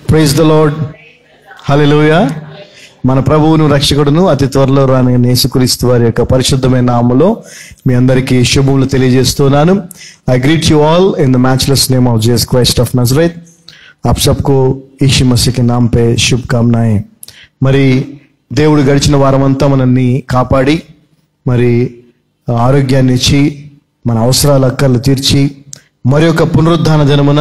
Praise the lord. హల్లెలూయా. మన ప్రభువును రక్షకుడును అతి త్వరలో రాని యేసుక్రీస్తు వారి యొక్క పరిశుద్ధమైన నామములో మీ అందరికీ శుభములు తెలియజేస్తున్నాను. I greet you all in the matchless name of Jesus Christ of नजरेत. आप सबको यीशु मसीह के नाम पे शुभकामनाएं. మరి దేవుడు గడిచిన వారమంతా మనల్ని కాపాడి మరి ఆరోగ్యాన్ని ఇచ్చి మన అవసరాల అక్కర్లు తీర్చి మరి ఒక పునరుద్ధాన దినమున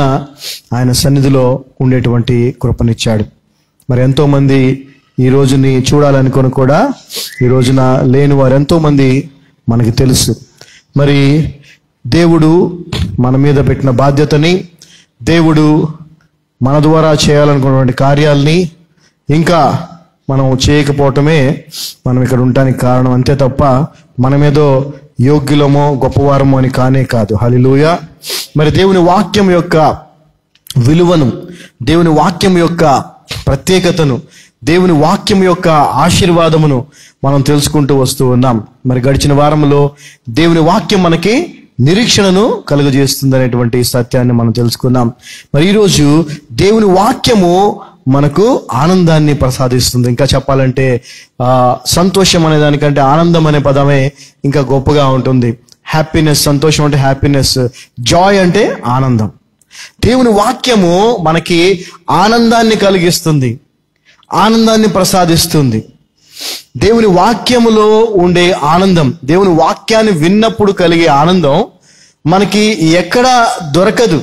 ఆయన సన్నిధిలో ఉండేటువంటి కృపనిచ్చాడు. మరి ఎంతోమంది ఈ రోజుని చూడాలనుకొని కూడా ఈ రోజున లేని వారు ఎంతోమంది మనకి తెలుసు. మరి దేవుడు మన మీద పెట్టిన బాధ్యతని, దేవుడు మన ద్వారా చేయాలనుకున్నటువంటి కార్యాలని ఇంకా మనం చేయకపోవటమే మనం ఇక్కడ ఉండటానికి కారణం, అంతే తప్ప మనమేదో యోగ్యులమో గొప్పవారమో అని కానే కాదు. హల్లెలూయా. మరి దేవుని వాక్యం యొక్క విలువను, దేవుని వాక్యం యొక్క ప్రత్యేకతను, దేవుని వాక్యం యొక్క ఆశీర్వాదమును మనం తెలుసుకుంటూ వస్తూ ఉన్నాం. మరి గడిచిన వారంలో దేవుని వాక్యం మనకి నిరీక్షణను కలుగజేస్తుంది అనేటువంటి సత్యాన్ని మనం తెలుసుకున్నాం. మరి ఈరోజు దేవుని వాక్యము మనకు ఆనందాన్ని ప్రసాదిస్తుంది. ఇంకా చెప్పాలంటే సంతోషం అనే దానికంటే ఆనందం అనే పదమే ఇంకా గొప్పగా ఉంటుంది. హ్యాపీనెస్, సంతోషం అంటే హ్యాపీనెస్, జాయ్ అంటే ఆనందం. దేవుని వాక్యము మనకి ఆనందాన్ని కలిగిస్తుంది, ఆనందాన్ని ప్రసాదిస్తుంది. దేవుని వాక్యములో ఉండే ఆనందం, దేవుని వాక్యాన్ని విన్నప్పుడు కలిగే ఆనందం మనకి ఎక్కడా దొరకదు.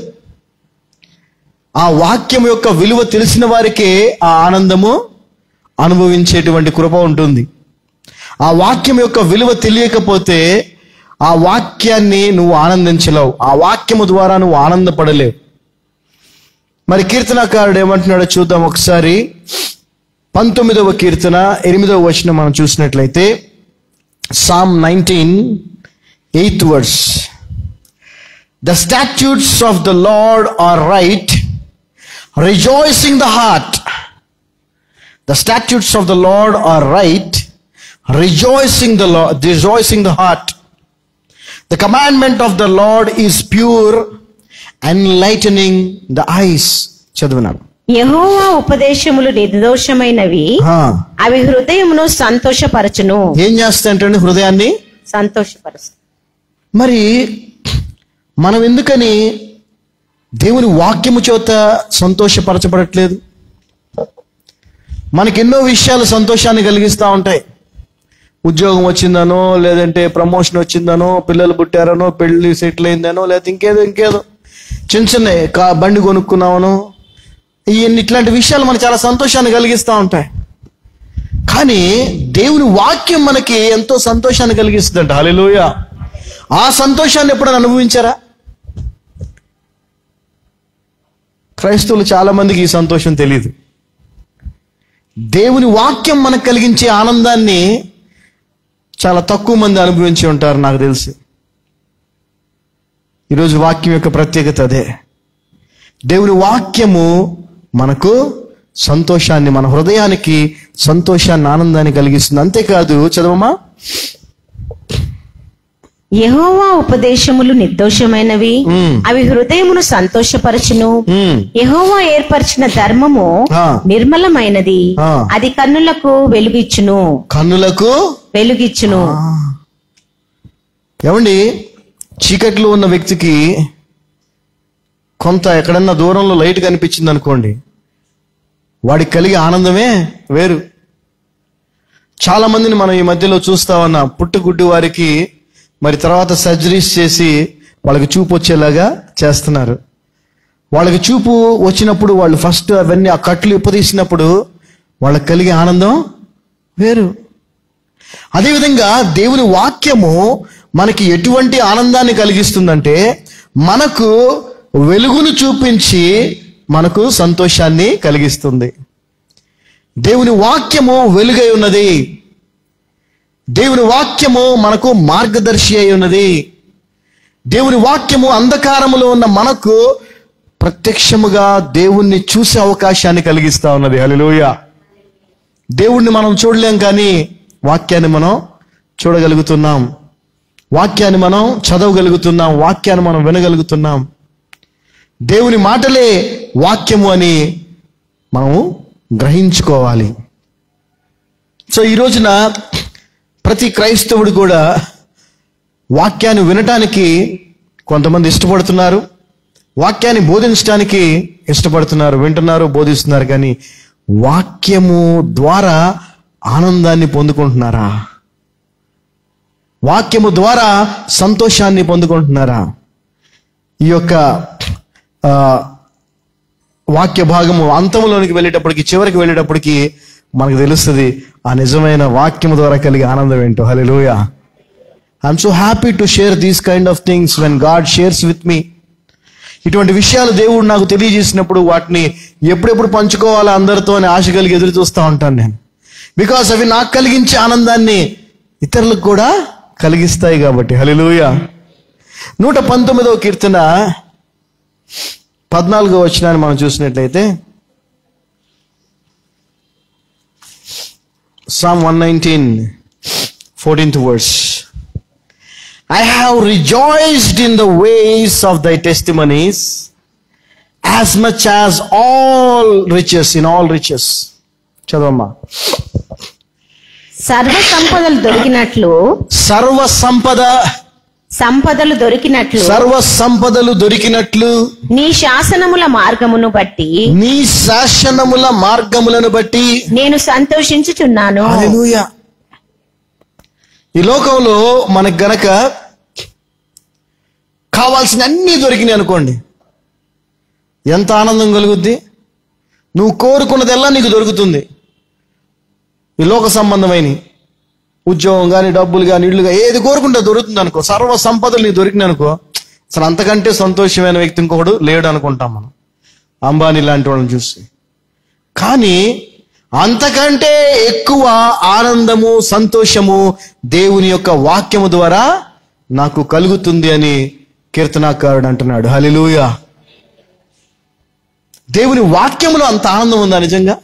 ఆ వాక్యం యొక్క విలువ తెలిసిన వారికే ఆ ఆనందము అనుభవించేటువంటి కృప ఉంటుంది. ఆ వాక్యం యొక్క విలువ తెలియకపోతే ఆ వాక్యాన్ని నువ్వు ఆనందించలేవు, ఆ వాక్యము ద్వారా నువ్వు ఆనందపడలేవు. మరి కీర్తనకారుడు ఏమంటున్నాడో చూద్దాం ఒకసారి. 19వ కీర్తన 8వ వచనం మనం చూసినట్లయితే, Psalm 19, 8th verse. The statutes of the Lord are right, rejoicing the heart. The statutes of the Lord are right, rejoicing the heart. The commandment of the Lord is pure, enlightening the eyes. చదువునాను. యెహోవా ఉపదేశములు నిర్దోషమైనవి, అవి హృదయమును సంతోషపరచును. ఏం చేస్తాయంటే హృదయాన్ని సంతోషపరుచు. మరి మనం ఎందుకని దేవుని వాక్యము చేత సంతోషపరచబడట్లేదు? మనకెన్నో విషయాలు సంతోషాన్ని కలిగిస్తూ ఉంటాయి. ఉద్యోగం వచ్చిందనో, లేదంటే ప్రమోషన్ వచ్చిందనో, పిల్లలు పుట్టారనో, పెళ్లి సెటిల్ అయిందనో, లేదా ఇంకేదో చిన్న చిన్న బండి కొనుక్కున్నామనో, ఇట్లాంటి విషయాలు మనకు చాలా సంతోషాన్ని కలిగిస్తూ ఉంటాయి. కానీ దేవుని వాక్యం మనకి ఎంతో సంతోషాన్ని కలిగిస్తుందంట. హల్లెలూయా. ఆ సంతోషాన్ని ఎప్పుడైనా అనుభవించారా? క్రైస్తవులు చాలా మందికి ఈ సంతోషం తెలియదు. దేవుని వాక్యం మనకు కలిగించే ఆనందాన్ని చాలా తక్కువ మంది అనుభవించి ఉంటారు నాకు తెలిసి. ఈరోజు వాక్యం యొక్క ప్రత్యేకత అదే. దేవుని వాక్యము మనకు సంతోషాన్ని, మన హృదయానికి సంతోషాన్ని, ఆనందాన్ని కలిగిస్తుంది. అంతేకాదు, చదవమా. యెహోవా ఉపదేశములు నిర్దోషమైనవి, అవి హృదయమును సంతోషపరచును. యెహోవా ఏర్పరిచిన ధర్మము నిర్మలమైనది, అది కన్నులకు వెలుగిచ్చును. కన్నులకు వెలుగిచ్చును. ఏమండి, చీకట్లో ఉన్న వ్యక్తికి కొంత ఎక్కడన్నా దూరంలో లైట్ కనిపించింది అనుకోండి, వాడికి కలిగే ఆనందమే వేరు. చాలా మందిని మనం ఈ మధ్యలో చూస్తా ఉన్నా. పుట్టుగుడ్డి వారికి మరి తర్వాత సర్జరీస్ చేసి వాళ్ళకి చూపు వచ్చేలాగా చేస్తున్నారు. వాళ్ళకి చూపు వచ్చినప్పుడు వాళ్ళు ఫస్ట్ అవన్నీ ఆ కట్లు ఇప్పదీసినప్పుడు వాళ్ళకి కలిగే ఆనందం వేరు. అదేవిధంగా దేవుని వాక్యము మనకి ఎటువంటి ఆనందాన్ని కలిగిస్తుందంటే, మనకు వెలుగును చూపించి మనకు సంతోషాన్ని కలిగిస్తుంది. దేవుని వాక్యము వెలుగై ఉన్నది. దేవుని వాక్యము మనకు మార్గదర్శి అయి ఉన్నది. దేవుని వాక్యము అంధకారములో ఉన్న మనకు ప్రత్యక్షముగా దేవుణ్ణి చూసే అవకాశాన్ని కలిగిస్తా ఉన్నది. హల్లెలూయా. దేవుణ్ణి మనం చూడలేం, కానీ వాక్యాన్ని మనం చూడగలుగుతున్నాం, వాక్యాన్ని మనం చదవగలుగుతున్నాం, వాక్యాన్ని మనం వినగలుగుతున్నాం. దేవుని మాటలే వాక్యము అని మనము గ్రహించుకోవాలి. సో ఈ రోజున ప్రతి క్రైస్తవుడు కూడా వాక్యాన్ని వినటానికి కొంతమంది ఇష్టపడుతున్నారు, వాక్యాన్ని బోధించడానికి ఇష్టపడుతున్నారు, వింటున్నారు, బోధిస్తున్నారు. కానీ వాక్యము ద్వారా ఆనందాన్ని పొందుకుంటున్నారా? వాక్యము ద్వారా సంతోషాన్ని పొందుకుంటున్నారా? ఈ యొక్క వాక్య భాగము అంతంలోనికి వెళ్ళేటప్పటికి, చివరికి వెళ్ళేటప్పటికి మనకు తెలుస్తుంది ఆ నిజమైన వాక్యము ద్వారా కలిగే ఆనందం ఏంటో. Hallelujah. I'm so happy to share these kind of things when God shares with me. ఇటువంటి విషయాలు దేవుడు నాకు తెలియజేసినప్పుడు వాటిని ఎప్పుడెప్పుడు పంచుకోవాలా అందరితో అని ఆశ కలిగి ఎదురు చూస్తూ ఉంటాను నేను. బికాస్ అవి నాకు కలిగించే ఆనందాన్ని ఇతరులకు కూడా కలిగిస్తాయి కాబట్టి. హల్లెలూయా. 119వ కీర్తన 14వ వచనాన్ని మనం చూసినట్లయితే, Psalm 119, 14th verse. I have rejoiced in the ways of thy testimonies as much as all riches, in all riches. చదవమ్మా. సర్వ సంపదలు దొరికినట్లు, సర్వ సంపదలు దొరికినట్లు, సర్వ సంపదలు దొరికినట్లు నీ శాసనముల మార్గమును బట్టి, నీ శాసనముల మార్గములను బట్టి నేను సంతోషించుచున్నాను. హల్లెలూయా. ఈ లోకంలో మనకు గనక కావాల్సిన అన్నీ దొరికినాయి అనుకోండి, ఎంత ఆనందం కలుగుద్ది. నువ్వు కోరుకున్నదెల్లా నీకు దొరుకుతుంది. ఈ లోక సంబంధమైన ఉద్యోగం కానీ, డబ్బులు కానీ, ఇళ్ళు కానీ, ఏది కోరుకుంటే దొరుకుతుంది అనుకో. సర్వ సంపదలు నీకు దొరికినాయి అనుకో, అసలు అంతకంటే సంతోషమైన వ్యక్తి ఇంకొకడు లేడు అనుకుంటాం మనం, అంబానీ లాంటి వాళ్ళని చూసి. కానీ అంతకంటే ఎక్కువ ఆనందము, సంతోషము దేవుని యొక్క వాక్యము ద్వారా నాకు కలుగుతుంది అని కీర్తనాకారుడు అంటున్నాడు. హల్లెలూయా. దేవుని వాక్యములో అంత ఆనందం ఉందా? నిజంగా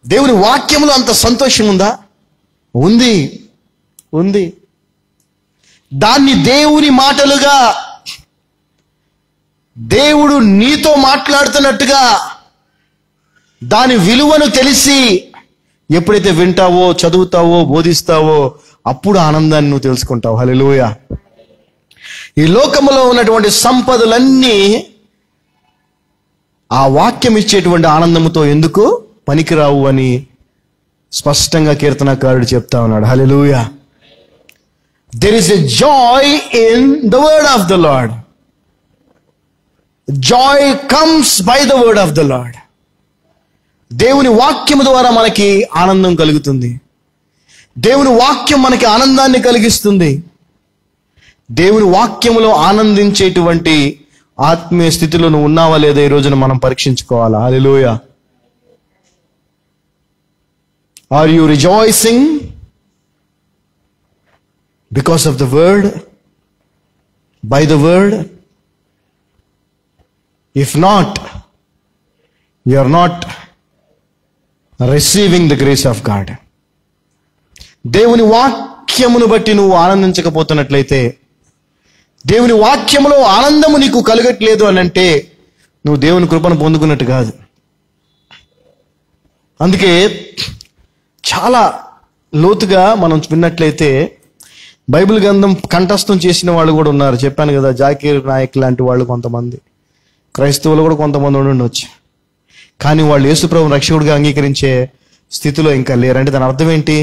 దేవుని వాక్యములో అంత సంతోషం ఉందా? ఉంది, ఉంది. దాన్ని దేవుని మాటలుగా, దేవుడు నీతో మాట్లాడుతున్నట్టుగా దాని విలువను తెలిసి ఎప్పుడైతే వింటావో, చదువుతావో, బోధిస్తావో అప్పుడు ఆనందాన్ని నువ్వు తెలుసుకుంటావు. హల్లెలూయా. ఈ లోకములో ఉన్నటువంటి సంపదలన్నీ ఆ వాక్యం ఇచ్చేటువంటి ఆనందముతో ఎందుకు పనికిరావు అని స్పష్టంగా కీర్తనకారుడు చెప్తా ఉన్నాడు. హల్లెలూయా. There is a joy in the word of the Lord. Joy comes by the word of the Lord. దేవుని వాక్యము ద్వారా మనకి ఆనందం కలుగుతుంది. దేవుని వాక్యం మనకి ఆనందాన్ని కలిగిస్తుంది. దేవుని వాక్యములో ఆనందించేటువంటి ఆత్మీయ స్థితిలో నువ్వు ఉన్నావా లేదా ఈ రోజున మనం పరీక్షించుకోవాలా. హల్లెలూయా. Are you rejoicing because of the word, by the word? If not, you are not receiving the grace of God. దేవుని వాక్యమును బట్టి నువ్వు ఆనందించకపోతున్నట్లయితే, దేవుని వాక్యములో ఆనందము నీకు కలగట్లేదు అని అంటే నువ్వు దేవుని కృపను పొందుకున్నట్టు కాదు. అందుకే చాలా లోతుగా మనం విన్నట్లయితే బైబిల్ గ్రంథం కంఠస్థం చేసిన వాళ్ళు కూడా ఉన్నారు. చెప్పాను కదా, జాకీర్ నాయక్ లాంటి వాళ్ళు కొంతమంది, క్రైస్తవులు కూడా కొంతమంది ఉండొచ్చు. కానీ వాళ్ళు యేసుప్రభువుని రక్షకుడిగా అంగీకరించే స్థితిలో ఇంకా లేరంటే దాని అర్థం ఏంటి?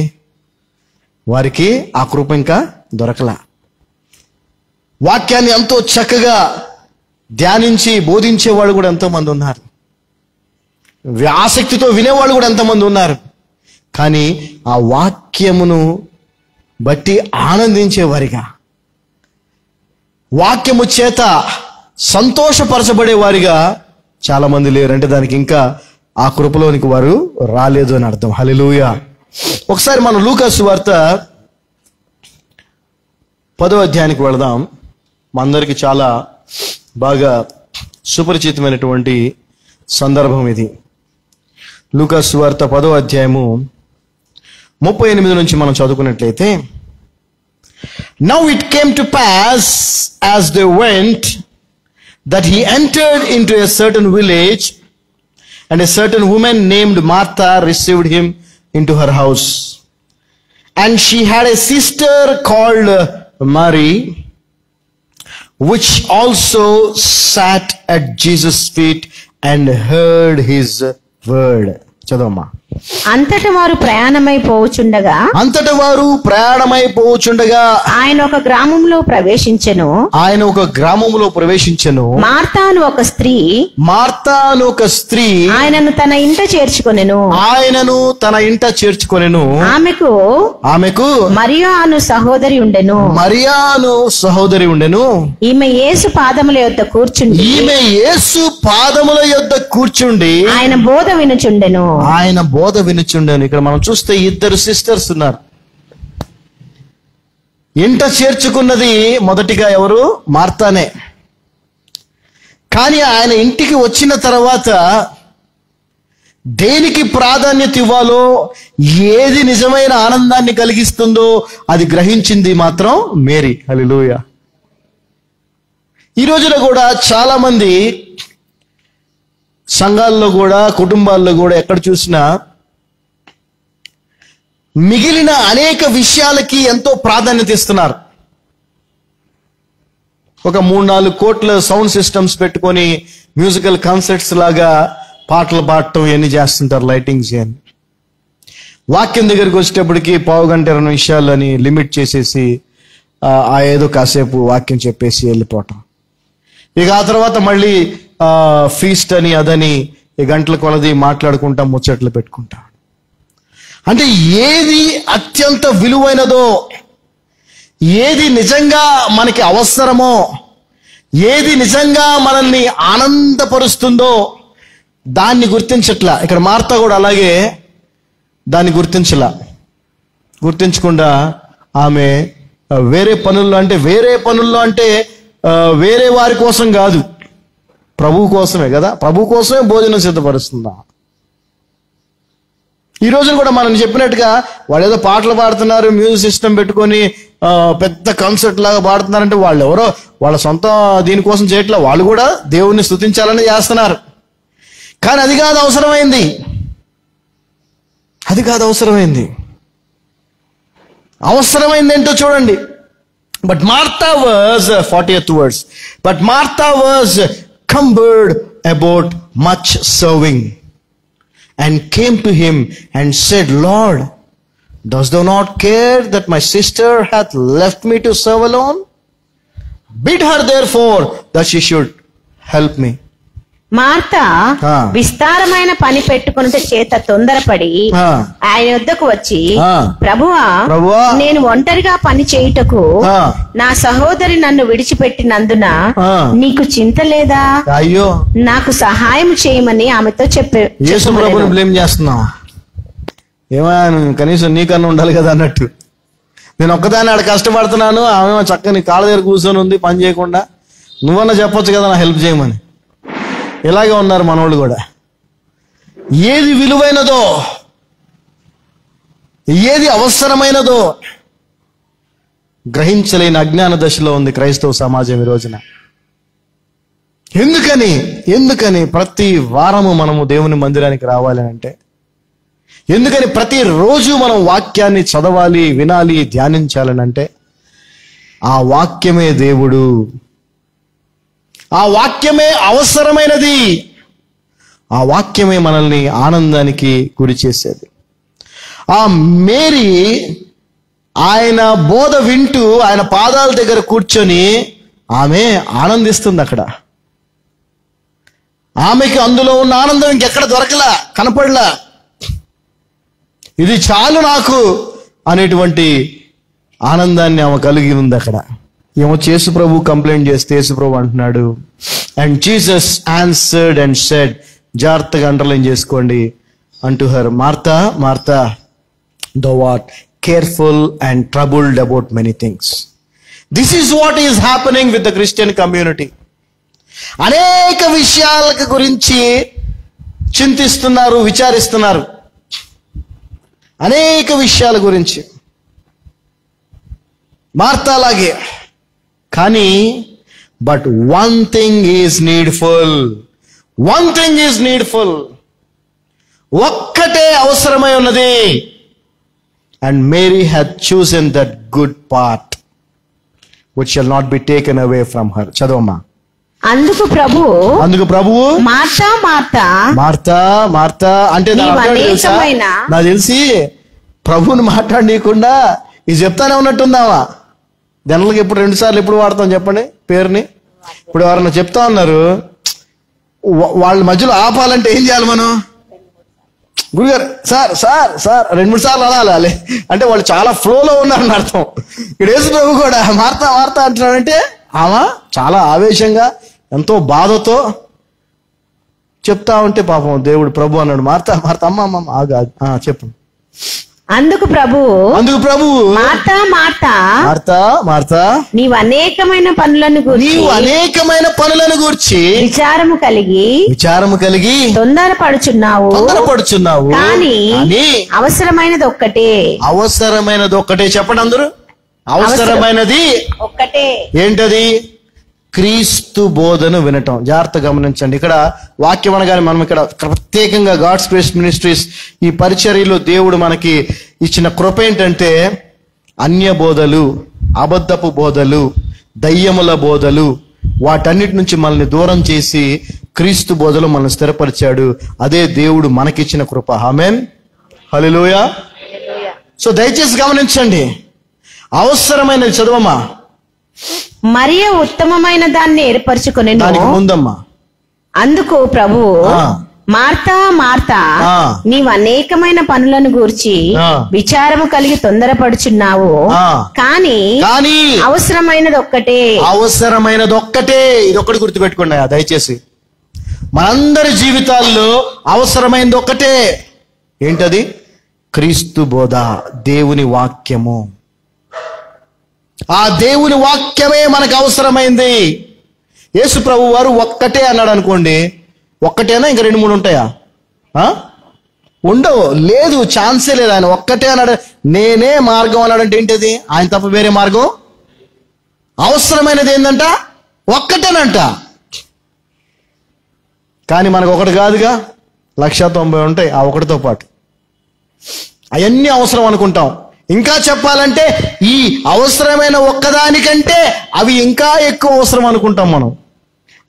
వారికి ఆ కృప ఇంకా దొరకలా. వాక్యాన్ని ఎంతో చక్కగా ధ్యానించి బోధించేవాళ్ళు కూడా ఎంతోమంది ఉన్నారు, ఆసక్తితో వినేవాళ్ళు కూడా ఎంతమంది ఉన్నారు. కానీ ఆ వాక్యమును బట్టి ఆనందించేవారిగా, వాక్యము చేత సంతోషపరచబడే వారిగా చాలా మంది లేరంటే దానికి ఇంకా ఆ కృపలోనికి వారు రాలేదు అని అర్థం. హల్లెలూయా. ఒకసారి మనం లూకా సువార్త 10వ అధ్యాయానికి వెళదాం. మనందరికీ చాలా బాగా సుపరిచితమైనటువంటి సందర్భం ఇది. లూకా సువార్త 10వ అధ్యాయము 38 నుంచి మనం చదువుకున్నట్లయితే, Now it came to pass as they went that he entered into a certain village, and a certain woman named Martha received him into her house. And she had a sister called Mary, which also sat at Jesus' feet and heard his word. చదవమ్మా. అంతట వారు ప్రయాణమైపోవచుండగా ఆయన ఒక గ్రామంలో ప్రవేశించెను. Martha అను ఒక స్త్రీ ఆయనను తన ఇంట చేర్చుకొనెను. ఆమెకు మరియా అను సహోదరి ఉండెను. ఈమె యేసు పాదముల యొద్ద కూర్చుండి ఆయన బోధ వినుచుండెను. ఇక్కడ మనం చూస్తే ఇద్దరు సిస్టర్స్ ఉన్నారు. ఇంట చేర్చుకున్నది మొదటిగా ఎవరు? మార్తానే. కానీ ఆయన ఇంటికి వచ్చిన తర్వాత దేనికి ప్రాధాన్యత ఇవ్వాలో, ఏది నిజమైన ఆనందాన్ని కలిగిస్తుందో అది గ్రహించింది మాత్రం మేరీ. హల్లెలూయా. ఈ రోజున కూడా చాలా మంది సంఘాల్లో కూడా, కుటుంబాల్లో కూడా ఎక్కడ చూసినా మిగిలిన అనేక విషయాలకి ఎంతో ప్రాధాన్యత ఇస్తున్నారు. ఒక 3-4 కోట్ల సౌండ్ సిస్టమ్స్ పెట్టుకొని మ్యూజికల్ కాన్సర్ట్స్ లాగా పాటలు పాడటం ఇవన్నీ చేస్తుంటారు, లైటింగ్స్ అని. వాక్యం దగ్గరికి వచ్చేటప్పటికి 1/2 గంట 20 నిమిషాలు అని లిమిట్ చేసేసి ఏదో కాసేపు వాక్యం చెప్పేసి వెళ్ళిపోవటం. ఇక ఆ తర్వాత మళ్ళీ ఫీస్ట్ అని అదని గంటల కొలది మాట్లాడుకుంటా ముచ్చట్లు పెట్టుకుంటా. అంటే ఏది అత్యంత విలువైనదో, ఏది నిజంగా మనకి అవసరమో, ఏది నిజంగా మనల్ని ఆనందపరుస్తుందో దాన్ని గుర్తించట్లా. ఇక్కడ మార్తా కూడా అలాగే దాన్ని గుర్తించకుండా ఆమె వేరే పనుల్లో అంటే వేరే వారి కోసం కాదు, ప్రభు కోసమే కదా, ప్రభు కోసమే భోజనం సిద్ధపరుస్తుందా. ఈ రోజు కూడా మనం చెప్పినట్టుగా వాళ్ళు ఏదో పాటలు పాడుతున్నారు, మ్యూజిక్ సిస్టమ్ పెట్టుకొని పెద్ద కాన్సర్ట్ లాగా పాడుతున్నారంటే వాళ్ళు ఎవరో వాళ్ళ సొంత దీనికోసం చేయట్లా, వాళ్ళు కూడా దేవుణ్ణి స్తుతించాలని చేస్తున్నారు. కానీ అది కాదు అవసరమైంది. అవసరమైంది ఏంటో చూడండి. But Martha was 40th verse. But Martha was cumbered about much serving, and came to him and said, Lord, dost thou not care that my sister hath left me to serve alone? Bid her therefore that she should help me. Martha విస్తారమైన పని పెట్టుకొనుట చేత తొందరపడి ఆయన వద్దకు వచ్చి, ప్రభువా, నేను ఒంటరిగా పని చేయుటకు నా సహోదరి నన్ను విడిచిపెట్టినందున నీకు చింత లేదా? అయ్యో, నాకు సహాయం చేయమని ఆమెతో యేసు ప్రభువుని బ్లేమ్ చేస్తున్నావు. ఏమైనా కనీసం నీకన్నా ఉండాలి కదా అన్నట్టు. నేను ఒక్కదాన్ని ఆడ కష్టపడుతున్నాను, ఆమె చక్కని కాళ్ళ దగ్గర కూర్చొని ఉంది పని చేయకుండా. నువ్వన్నా చెప్పొచ్చు కదా నా హెల్ప్ చేయమని. ఇలాగే ఉన్నారు మనోళ్ళు కూడా. ఏది విలువైనదో, ఏది అవసరమైనదో గ్రహించలేని అజ్ఞాన దశలో ఉంది క్రైస్తవ సమాజం ఈ రోజున. ఎందుకని ప్రతి వారము మనము దేవుని మందిరానికి రావాలి అంటే, ఎందుకని ప్రతిరోజు మనం వాక్యాన్ని చదవాలి, వినాలి, ధ్యానించాలని అంటే, ఆ వాక్యమే దేవుడు, ఆ వాక్యమే అవసరమైనది, ఆ వాక్యమే మనల్ని ఆనందానికి గురి చేసేది. ఆ మేరీ ఆయన బోధ వింటూ ఆయన పాదాల దగ్గర కూర్చొని ఆమె ఆనందిస్తుంది. అక్కడ ఆమెకి అందులో ఉన్న ఆనందం ఇంకెక్కడ దొరకలా, కనపడలా. ఇది చాలు నాకు అనేటువంటి ఆనందాన్ని ఆమె కలిగి ఉంది అక్కడ. ఏమో యేసు ప్రభు కంప్లైంట్ చేస్తే యేసు ప్రభు అంటున్నాడు, and Jesus answered and said, జాగ్రత్తగా అండర్లైన్ చేసుకోండి, అంటూ her, Martha Martha, thou art careful and troubled about many things. This is what is happening with the Christian community. అనేక విషయాల గురించి చింతిస్తున్నారు, విచారిస్తున్నారు, అనేక విషయాల గురించి మార్తా లాగే. కానీ but one thing is needful. One thing is needful. ఒక్కటే అవసరమై ఉన్నది. And Mary had chosen that good part which shall not be taken away from her. చదవమ్మా. అందుకు ప్రభువు మార్తా మార్తా మార్తా మార్తా అంటే నాకు తెలిసి ప్రభువుని మాట్లాడనీయకుండా ఇది చెప్తానే ఉన్నట్టుందావా. జనరల్గా ఇప్పుడు 2 సార్లు ఎప్పుడు వాడతాం చెప్పండి పేరుని. ఇప్పుడు ఎవరన్నా చెప్తా ఉన్నారు, వాళ్ళ మధ్యలో ఆపాలంటే ఏం చేయాలి మనం? గురుగారు సార్ సార్ సార్ 2-3 సార్లు అనాలి అంటే వాళ్ళు చాలా ఫ్లోలో ఉన్నారని అర్థం. ఇక్కడ యేసు ప్రభు కూడా మార్తా మార్తా అంటున్నాడంటే ఆమె చాలా ఆవేశంగా ఎంతో బాధతో చెప్తా ఉంటే పాపం దేవుడు ప్రభు అన్నాడు మార్తా మార్తా అమ్మ అమ్మ ఆగా చెప్పు. అందుకు ప్రభువు మార్తా మార్తా మార్తా మార్తా నీవు అనేకమైన పనులను గూర్చి విచారము కలిగి తొందరపడుచున్నావు కానీ అవసరమైనది ఒక్కటే. చెప్పండి అందరూ. అవసరమైనది ఒక్కటే. ఏంటది? క్రీస్తు బోధను వినటం. జాగ్రత్త గమనించండి. ఇక్కడ వాక్యం అనగానే మనం ఇక్కడ ప్రత్యేకంగా గాడ్స్ గ్రేస్ మినిస్ట్రీస్ ఈ పరిచర్యలో దేవుడు మనకి ఇచ్చిన కృప ఏంటంటే అన్య బోధలు, అబద్ధపు బోధలు, దయ్యముల బోధలు, వాటన్నిటి నుంచి మనల్ని దూరం చేసి క్రీస్తు బోధలు మనల్ని స్థిరపరిచాడు. అదే దేవుడు మనకిచ్చిన కృప. ఆమేన్. హల్లెలూయా. సో దయచేసి గమనించండి. అవసరమైనది చదవమ్మా. మరియు ఉత్తమమైన దాన్ని ఏర్పరచుకొనెను. దానికి ముందమ్మా. అందుకు ప్రభువు మార్తా మార్తా నీవు అనేకమైన పనులను గూర్చి విచారము కలిగి తొందరపడుచున్నావు కానీ అవసరమైనది ఒక్కటే. ఇది ఒక్కటి గుర్తుపెట్టుకోండి దయచేసి. మనందరి జీవితాల్లో అవసరమైనది ఒక్కటే. ఏంటది? క్రీస్తు బోధ, దేవుని వాక్యము. ఆ దేవుని వాక్యమే మనకు అవసరమైంది. యేసు ప్రభు వారు ఒక్కటే అన్నాడు అనుకోండి, ఒక్కటేనా ఇంకా 2-3 ఉంటాయా? ఉండవు. లేదు, ఛాన్సే లేదు. ఆయన ఒక్కటే అన్నాడు. నేనే మార్గం అన్నాడంటే ఏంటిది? ఆయన తప్ప వేరే మార్గం. అవసరమైనది ఏంటంట? ఒక్కటేనంట. కానీ మనకు ఒకటి కాదుగా, 190 ఉంటాయి ఆ ఒకటితో పాటు. అవన్నీ అవసరం అనుకుంటాం. ఇంకా చెప్పాలంటే ఈ అవసరమైన ఒక్కదానికంటే అవి ఇంకా ఎక్కువ అవసరం అనుకుంటాం మనం.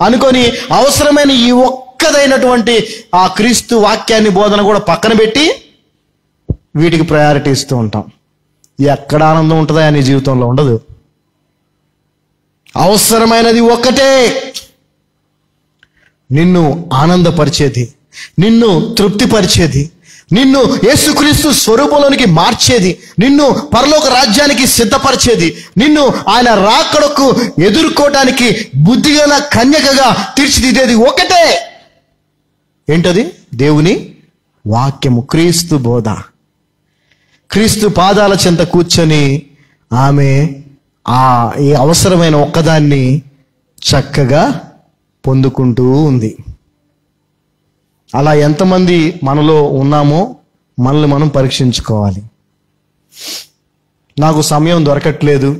అనుకొని అవసరమైన ఈ ఒక్కదైనటువంటి ఆ క్రీస్తు వాక్యాన్ని బోధన కూడా పక్కన పెట్టి వీటికి ప్రయారిటీ ఇస్తూ ఉంటాం. ఎక్కడ ఆనందం ఉంటుందా నీ జీవితంలో? ఉండదు. అవసరమైనది ఒక్కటే. నిన్ను ఆనందపరిచేది, నిన్ను తృప్తిపరిచేది, నిన్ను యేసుక్రీస్తు స్వరూపంలోనికి మార్చేది, నిన్ను పరలోక రాజ్యానికి సిద్ధపరిచేది, నిన్ను ఆయన రాకడకు ఎదుర్కోవటానికి బుద్ధిగల కన్యకగా తీర్చిదిద్దేది ఒకటే. ఏంటది? దేవుని వాక్యము, క్రీస్తు బోధ. క్రీస్తు పాదాల చెంత కూర్చొని ఆమె ఈ అవసరమైన ఒక్కదాన్ని చక్కగా పొందుకుంటూ ఉంది. అలా ఎంతమంది మనలో ఉన్నామో మనల్ని మనం పరీక్షించుకోవాలి. నాకు సమయం దొరకట్లేదు,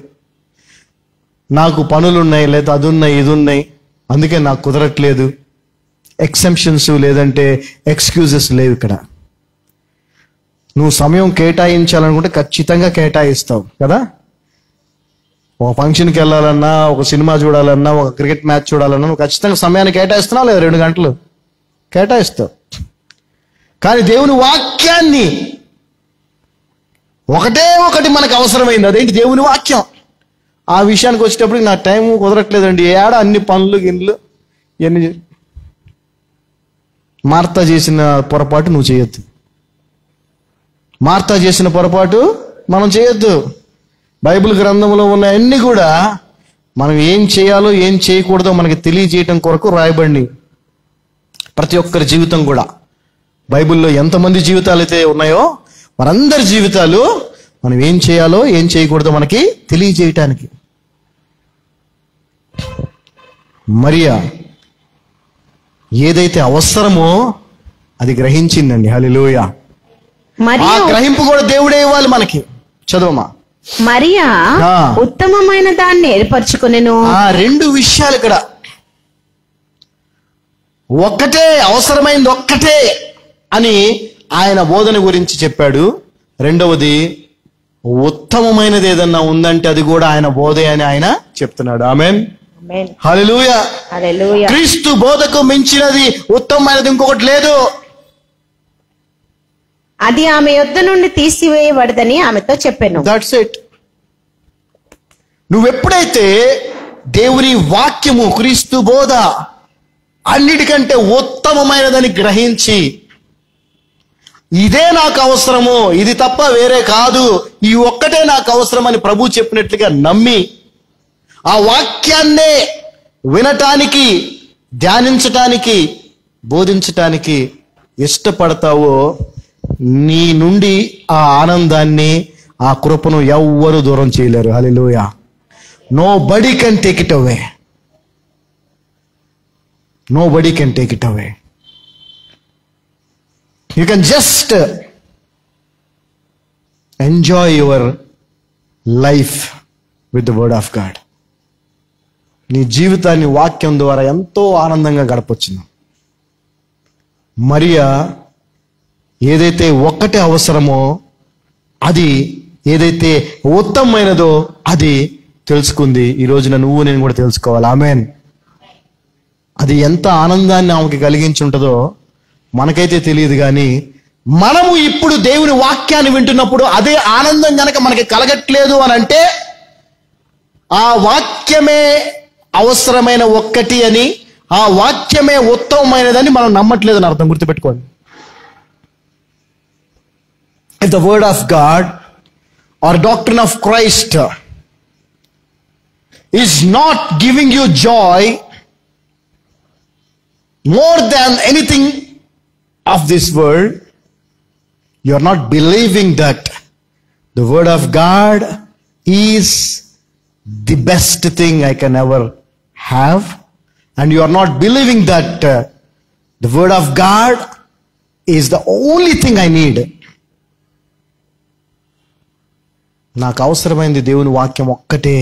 నాకు పనులున్నాయి, లేదా అది ఉన్నాయి ఇది ఉన్నాయి, అందుకే నాకు కుదరట్లేదు. ఎక్సెంప్షన్స్ లేదంటే ఎక్స్క్యూజెస్ లేవు ఇక్కడ. నువ్వు సమయం కేటాయించాలనుకుంటే ఖచ్చితంగా కేటాయిస్తావు కదా. ఒక ఫంక్షన్కి వెళ్ళాలన్నా, ఒక సినిమా చూడాలన్నా, ఒక క్రికెట్ మ్యాచ్ చూడాలన్నా నువ్వు ఖచ్చితంగా సమయాన్ని కేటాయిస్తున్నావు లేదా? 2 గంటలు కేటాయిస్తావు. కానీ దేవుని వాక్యాన్ని ఒకటి మనకు అవసరమైంది. అదేంటి? దేవుని వాక్యం. ఆ విషయానికి వచ్చేటప్పటికి నా టైం కుదరట్లేదండి, అన్ని పనులు గిన్నులు ఇవన్నీ. మార్తా చేసిన పొరపాటు నువ్వు చేయొద్దు. మార్తా చేసిన పొరపాటు మనం చేయొద్దు. బైబిల్ గ్రంథంలో ఉన్న అన్ని కూడా మనం ఏం చేయాలో ఏం చేయకూడదో మనకి తెలియజేయటం కొరకు రాయబడి. ప్రతి ఒక్కరి జీవితం కూడా బైబిల్లో ఎంతమంది జీవితాలు అయితే ఉన్నాయో వారందరి జీవితాలు మనం ఏం చేయాలో ఏం చేయకూడదో మనకి తెలియజేయటానికి. మరియా ఏదైతే అవసరమో అది గ్రహించిందండి. హల్లెలూయా. ఆ గ్రహింపు కూడా దేవుడే ఇవ్వాలి మనకి. చదవమా. మరియా ఉత్తమమైన దాన్ని ఏర్పరచుకునేను. రెండు విషయాలు ఇక్కడ. ఒక్కటే, అవసరమైంది ఒక్కటే అని ఆయన బోధన గురించి చెప్పాడు. రెండవది, ఉత్తమమైనది ఏదన్నా ఉందంటే అది కూడా ఆయన బోధే అని ఆయన చెప్తున్నాడు. ఆమేన్, హల్లెలూయా. క్రీస్తు బోధకు మించినది, ఉత్తమమైనది ఇంకొకటి లేదు. అది ఆమె యొద్ద నుండి తీసివేయబడదని ఆమెతో చెప్పాను. That's it. నువ్వెప్పుడైతే దేవుని వాక్యము, క్రీస్తు బోధ అన్నిటికంటే ఉత్తమమైనదని గ్రహించి, ఇదే నాకు అవసరము, ఇది తప్ప వేరే కాదు, ఈ ఒక్కటే నాకు అవసరం అని ప్రభు చెప్పినట్లుగా నమ్మి ఆ వాక్యాన్నే వినటానికి, ధ్యానించటానికి, బోధించటానికి ఇష్టపడతావో, నీ నుండి ఆ ఆనందాన్ని, ఆ కృపను ఎవ్వరూ దూరం చేయలేరు. Hallelujah. Nobody can take it away. Nobody can take it away. You can just enjoy your life with the word of God. నీ జీవితాన్ని వాక్యం ద్వారా ఎంతో ఆనందంగా గడపొచ్చును. మరియా ఏదైతే ఒక్కటే అవసరమో, అది ఏదైతే ఉత్తమమైనదో అది తెలుసుకుంది. ఈ రోజున నువ్వు నేను కూడా తెలుసుకోవాలి. ఆమేన్. అది ఎంత ఆనందాన్ని ఆమెకి కలిగించి ఉంటుందో మనకైతే తెలియదు, కానీ మనము ఇప్పుడు దేవుని వాక్యాన్ని వింటున్నప్పుడు అదే ఆనందం గనక మనకి కలగట్లేదు అని అంటే, ఆ వాక్యమే అవసరమైన ఒక్కటి అని, ఆ వాక్యమే ఉత్తమమైనదని మనం నమ్మట్లేదని అర్థం. గుర్తుపెట్టుకోండి. If the word of God or doctrine of Christ is not giving you joy more than anything of this world, you are not believing that the word of God is the best thing I can ever have, and you are not believing that the word of God is the only thing I need. నాకు అవసరమైనది దేవుని వాక్యం ఒక్కటే,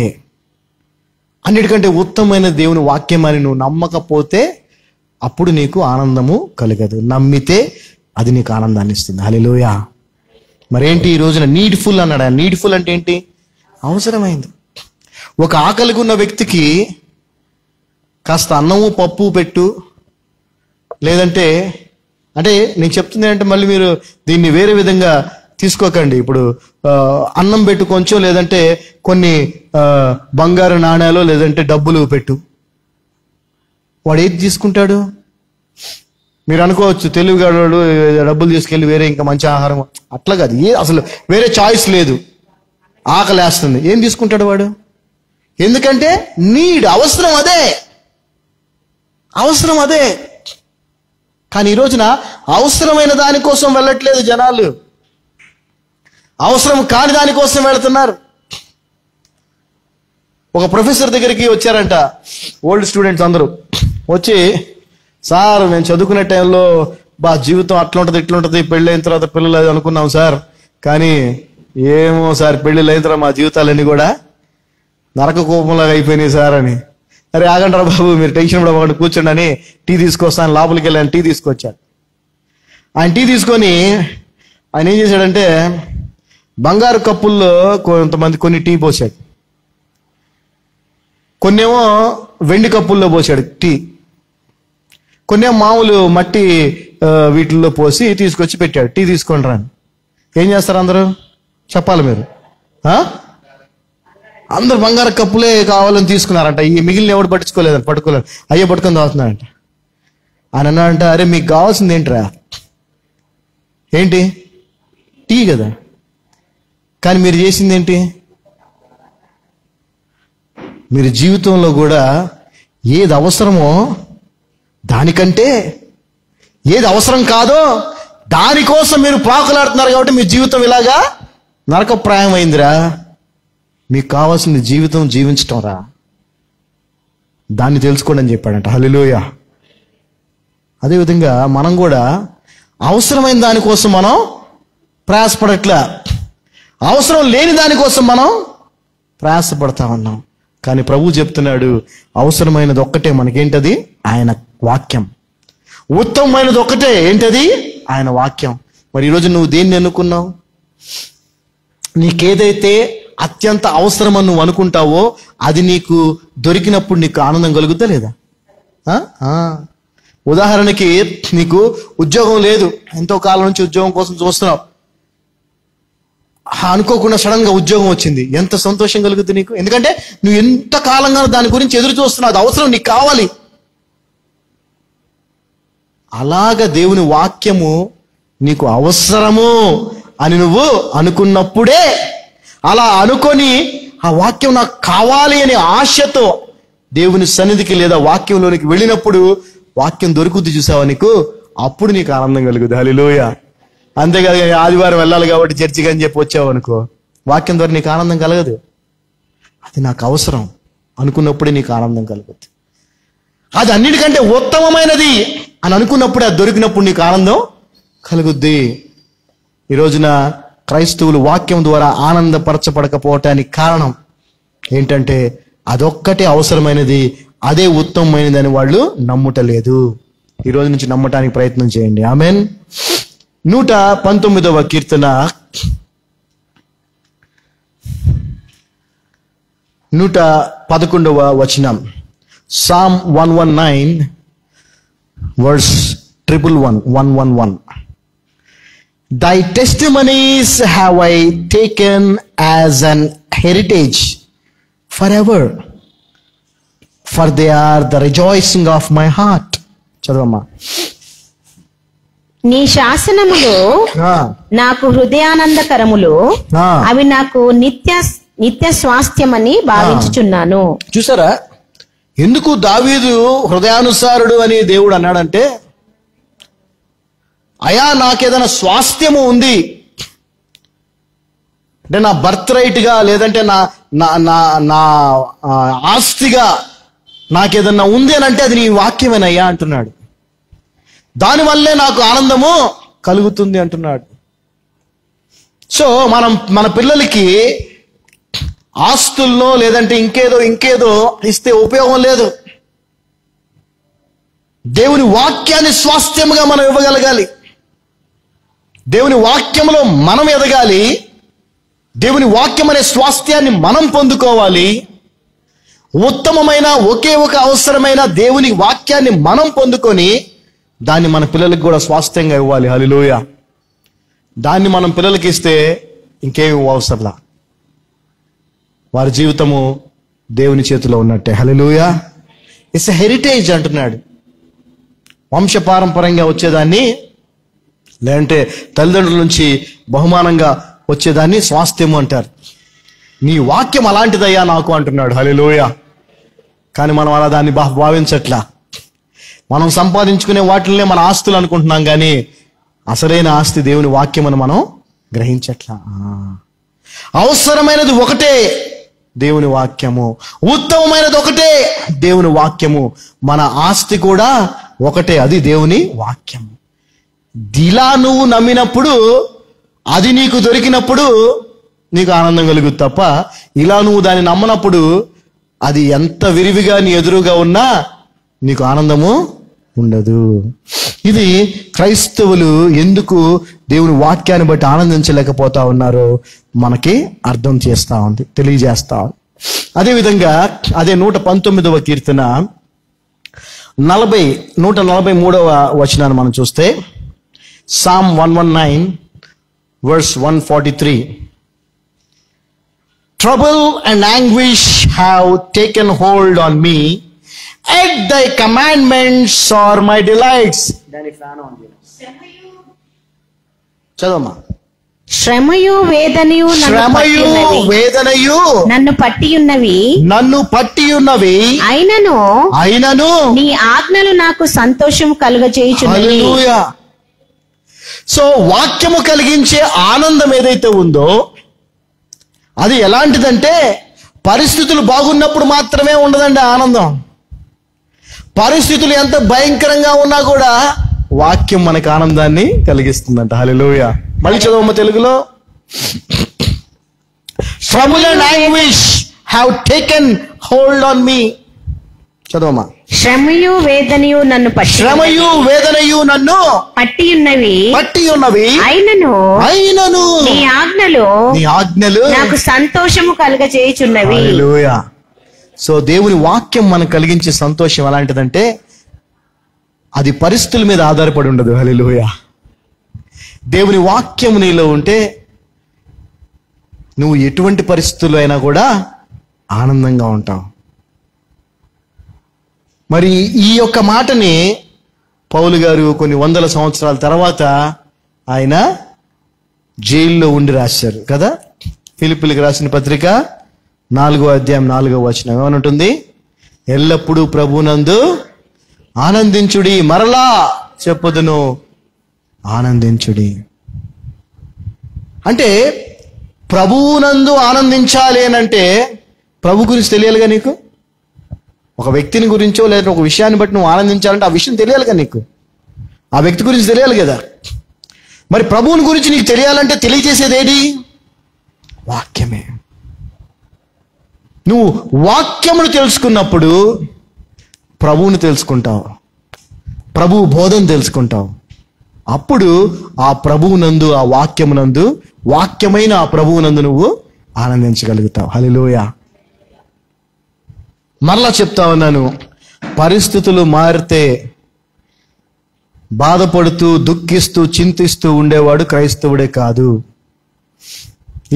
అన్నిటికంటే ఉత్తమమైన దేవుని వాక్యం అని నువ్వు నమ్మకపోతే అప్పుడు నీకు ఆనందము కలగదు. నమ్మితే అది నీకు ఆనందాన్ని ఇస్తుంది. హల్లెలూయా. మరేంటి ఈ రోజున నీడ్ఫుల్ అన్నాడు. నీడ్ఫుల్ అంటే ఏంటి? అవసరమైంది. ఒక ఆకలిగా ఉన్న వ్యక్తికి కాస్త అన్నము పప్పు పెట్టు, లేదంటే, అంటే నేను చెప్తుంది ఏంటంటే మళ్ళీ మీరు దీన్ని వేరే విధంగా తీసుకోకండి. ఇప్పుడు అన్నం పెట్టు కొంచెం, లేదంటే కొన్ని బంగారు నాణ్యాలు, లేదంటే డబ్బులు పెట్టు. వాడు ఏది తీసుకుంటాడు? మీరు అనుకోవచ్చు తెలివిగాడు డబ్బులు తీసుకెళ్ళి వేరే ఇంకా మంచి ఆహారం, అట్లా కాదు. అసలు వేరే చాయిస్ లేదు, ఆకలేస్తుంది, ఏం తీసుకుంటాడు వాడు? ఎందుకంటే నీడ్, అవసరం అదే, అవసరం అదే. కానీ ఈ రోజున అవసరమైన దానికోసం వెళ్ళట్లేదు జనాలు, అవసరం కాని దానికోసం వెళుతున్నారు. ఒక ప్రొఫెసర్ దగ్గరికి వచ్చారంట ఓల్డ్ స్టూడెంట్స్ అందరూ. వచ్చి, సార్ నేను చదువుకునే టైంలో జీవితం అట్లా ఉంటుంది ఇట్లా ఉంటుంది, పెళ్ళి అయిన తర్వాత పిల్లలు అది అనుకున్నాం సార్, కానీ ఏమో సార్ పెళ్ళిళ్ళు అయిన తర్వాత మా జీవితాలన్నీ కూడా నరక కోపంలాగా అయిపోయినాయి సార్ అని. అరే ఆగంటారా బాబు, మీరు టెన్షన్ పడకుండా కూర్చోండి అని టీ తీసుకొస్తాను లోపలికి వెళ్ళాను. టీ తీసుకొచ్చాడు. ఆయన టీ తీసుకొని ఆయన ఏం చేశాడంటే బంగారు కప్పుల్లో కొన్ని టీ పోసాడు, కొన్నేమో వెండి కప్పుల్లో పోసాడు టీ, కొన్నేమో మామూలు మట్టి వీటిల్లో పోసి తీసుకొచ్చి పెట్టాడు. టీ తీసుకోండి రాని. ఏం చేస్తారు అందరూ? చెప్పాలి మీరు. అందరు బంగారు కప్పులే కావాలని తీసుకున్నారంట. ఈ మిగిలిన ఎవడు పట్టుకోలేదు. అయ్యో పట్టుకొని తాగుతున్నారంట. ఆయన అన్నాడంట, అరే మీకు కావాల్సింది ఏంట్రా? ఏంటి? టీ కదా, కానీ మీరు చేసింది ఏంటి? మీరు జీవితంలో కూడా ఏది అవసరమో దానికంటే ఏది అవసరం కాదో దానికోసం మీరు పాకులాడుతున్నారు. కాబట్టి మీ జీవితం ఇలాగా నరకప్రాయం అయిందిరా. మీకు కావాల్సింది జీవితం జీవించటం రా, దాన్ని తెలుసుకోండి అని చెప్పాడంట. హల్లెలూయా. అదేవిధంగా మనం కూడా అవసరమైన దానికోసం మనం ప్రయాసపడట్లా, అవసరం లేని దానికోసం మనం ప్రయాసపడతా ఉన్నాం. కానీ ప్రభు చెప్తున్నాడు, అవసరమైనది ఒక్కటే మనకేంటది? ఆయన వాక్యం. ఉత్తమమైనది ఒక్కటే ఏంటది? ఆయన వాక్యం. మరి ఈరోజు నువ్వు దేన్ని ఎన్నుకున్నావు? నీకేదైతే అత్యంత అవసరమని నువ్వు అనుకుంటావో అది నీకు దొరికినప్పుడు నీకు ఆనందం కలుగుతా లేదా? ఉదాహరణకి నీకు ఉద్యోగం లేదు, ఎంతో కాలం నుంచి ఉద్యోగం కోసం చూస్తున్నావు, అనుకోకుండా సడన్ గా ఉద్యోగం వచ్చింది, ఎంత సంతోషం కలుగుతుంది నీకు? ఎందుకంటే నువ్వు ఎంత కాలంగా దాని గురించి ఎదురు చూస్తున్నావు, అది అవసరం, నీకు కావాలి. అలాగ దేవుని వాక్యము నీకు అవసరము అని నువ్వు అనుకున్నప్పుడే, అలా అనుకొని ఆ వాక్యం నాకు కావాలి అనే ఆశతో దేవుని సన్నిధికి లేదా వాక్యంలోనికి వెళ్ళినప్పుడు వాక్యం దొరుకుద్ది, చూసావా నీకు? అప్పుడు నీకు ఆనందం కలుగుతుంది. హల్లెలూయా. అంతేకాదు ఆదివారం వెళ్ళాలి కాబట్టి చర్చికి అని చెప్పి వచ్చావు అనుకో, వాక్యం ద్వారా నీకు ఆనందం కలగదు. అది నాకు అవసరం అనుకున్నప్పుడే నీకు ఆనందం కలుగుతుంది. అది అన్నిటికంటే ఉత్తమమైనది అని అనుకున్నప్పుడే, అది దొరికినప్పుడు నీకు ఆనందం కలుగుద్ది. ఈ రోజున క్రైస్తవులు వాక్యం ద్వారా ఆనందపరచబడకపోవటానికి కారణం ఏంటంటే అదొక్కటే అవసరమైనది, అదే ఉత్తమమైనది అని వాళ్ళు నమ్ముటలేదు. ఈ రోజు నుంచి నమ్మటానికి ప్రయత్నం చేయండి. ఆమెన్. 119వ కీర్తన 111వ వచనం. Psalm 119 verse 111. Thy testimonies have I taken as an heritage forever, for they are the rejoicing of my heart. చదవమ్మా. నీ శాసనములు నాకు హృదయానందకరములు, అవి నాకు నిత్య స్వాస్థ్యమని భావించుచున్నాను. చూసారా ఎందుకు దావీదు హృదయానుసారుడు అని దేవుడు అన్నాడంటే, అయా నాకేదైనా స్వాస్థ్యము ఉంది అంటే, నా బర్త్ రైట్ గా లేదంటే నా నా నా నా ఆస్తిగా నాకేదన్నా ఉంది అని అంటే అది నీ వాక్యమేనయ్యా అంటున్నాడు. దానివల్లే నాకు ఆనందము కలుగుతుంది అంటున్నాడు. సో మన పిల్లలకి ఆస్తుల్లో లేదంటే ఇంకేదో ఇస్తే ఉపయోగం లేదు. దేవుని వాక్యాన్ని స్వాస్థ్యముగా మనం ఇవ్వగలగాలి. దేవుని వాక్యంలో మనం ఎదగాలి. దేవుని వాక్యం అనే స్వాస్థ్యాన్ని మనం పొందుకోవాలి. ఉత్తమమైన ఒకే ఒక అవసరమైన దేవుని వాక్యాన్ని మనం పొందుకొని దాన్ని మన పిల్లలకు కూడా స్వాస్థ్యంగా ఇవ్వాలి. హల్లెలూయా. దాన్ని మనం పిల్లలకి ఇస్తే ఇంకేమి అవసరంలా, వారి జీవితము దేవుని చేతిలో ఉన్నట్టే. హల్లెలూయా. ఇట్స్ ఎ హెరిటేజ్ అంటున్నాడు. వంశపారంపర్యంగా వచ్చేదాన్ని లేదంటే తల్లిదండ్రుల నుంచి బహుమానంగా వచ్చేదాన్ని స్వాస్థ్యము అంటారు. నీ వాక్యం అలాంటిదయ్యా నాకు అంటున్నాడు. హల్లెలూయా. కానీ మనం అలా దాన్ని భావించట్లా. మనం సంపాదించుకునే వాటిల్నే మన ఆస్తులు అనుకుంటున్నాం, కానీ అసలైన ఆస్తి దేవుని వాక్యం అని మనం గ్రహించట్లా. అవసరమైనది ఒకటే దేవుని వాక్యము, ఉత్తమమైనది ఒకటే దేవుని వాక్యము, మన ఆస్తి కూడా ఒకటే, అది దేవుని వాక్యము. ఇలా నువ్వు నమ్మినప్పుడు, అది నీకు దొరికినప్పుడు నీకు ఆనందం కలుగుతుంది తప్ప, ఇలా నువ్వు దాన్ని నమ్మనప్పుడు అది ఎంత విరివిగా నీ ఎదురుగా ఉన్నా నీకు ఆనందము ఉండదు. ఇది క్రైస్తవులు ఎందుకు దేవుని వాక్యాన్ని బట్టి ఆనందించలేకపోతా ఉన్నారో మనకి అర్థం చేస్తా ఉంది, తెలియజేస్తా ఉంది. అదేవిధంగా అదే 119వ కీర్తన 143వ వచనాన్ని మనం చూస్తే, Psalm 119 verse 143. Trouble and anguish have taken hold on me, yet thy commandments are my delights. చదవమ్మా. శ్రమయు వేదనయు నన్ను పట్టి ఉన్నవి, అయినను నీ ఆజ్ఞలు నాకు సంతోషం కలుగజేయుచున్నవి. హల్లెలూయా. సో వాక్యము కలిగించే ఆనందం ఏదైతే ఉందో అది ఎలాంటిదంటే, పరిస్థితులు బాగున్నప్పుడు మాత్రమే ఉండదండి ఆనందం. పరిస్థితులు ఎంత భయంకరంగా ఉన్నా కూడా వాక్యం మనకు ఆనందాన్ని కలిగిస్తుందంట. హల్లెలూయా. మళ్ళీ చదవమ్మ తెలుగులో. Trouble and anguish have taken hold on me. చదవమ్మా. శ్రమయు వేదనయు నన్ను శ్రమయు వేదనయు నన్ను పట్టి ఉన్నవి అయినను నీ ఆజ్ఞలు నాకు సంతోషము కలుగజేయుచున్నవి. హల్లెలూయా. సో దేవుని వాక్యం మనకు కలిగించే సంతోషం ఎలాంటిదంటే అది పరిస్థితుల మీద ఆధారపడి ఉండదు. హల్లెలూయా. దేవుని వాక్యం నీలో ఉంటే నువ్వు ఎటువంటి పరిస్థితుల్లో అయినా కూడా ఆనందంగా ఉంటావు. మరి ఈ యొక్క మాటని పౌలు గారు కొన్ని వందల సంవత్సరాల తర్వాత ఆయన జైల్లో ఉండి రాశారు కదా. ఫిలిప్పీలకు రాసిన పత్రిక 4వ అధ్యాయం 4వ వచనం ఏమనుంటుంది? ఎల్లప్పుడూ ప్రభువునందు ఆనందించుడి, మరలా చెప్పుదును ఆనందించుడి. అంటే ప్రభువునందు ఆనందించాలి అనంటే ప్రభు గురించి తెలియాలిగా నీకు. ఒక వ్యక్తిని గురించో లేదా ఒక విషయాన్ని బట్టి నువ్వు ఆనందించాలంటే ఆ విషయం తెలియాలిగా నీకు. ఆ వ్యక్తి గురించి తెలియాలి కదా. మరి ప్రభువుని గురించి నీకు తెలియాలంటే తెలియజేసేది ఏది? వాక్యమే. నువ్వు వాక్యమును తెలుసుకున్నప్పుడు ప్రభువుని తెలుసుకుంటావు, ప్రభువు బోధన తెలుసుకుంటావు. అప్పుడు ఆ ప్రభువునందు, ఆ వాక్యమునందు, వాక్యమైన ఆ ప్రభువునందు నువ్వు ఆనందించగలుగుతావు. హల్లెలూయా. మరలా చెప్తా ఉన్నాను, పరిస్థితులు మారితే బాధపడుతూ దుఃఖిస్తూ చింతిస్తూ ఉండేవాడు క్రైస్తవుడే కాదు.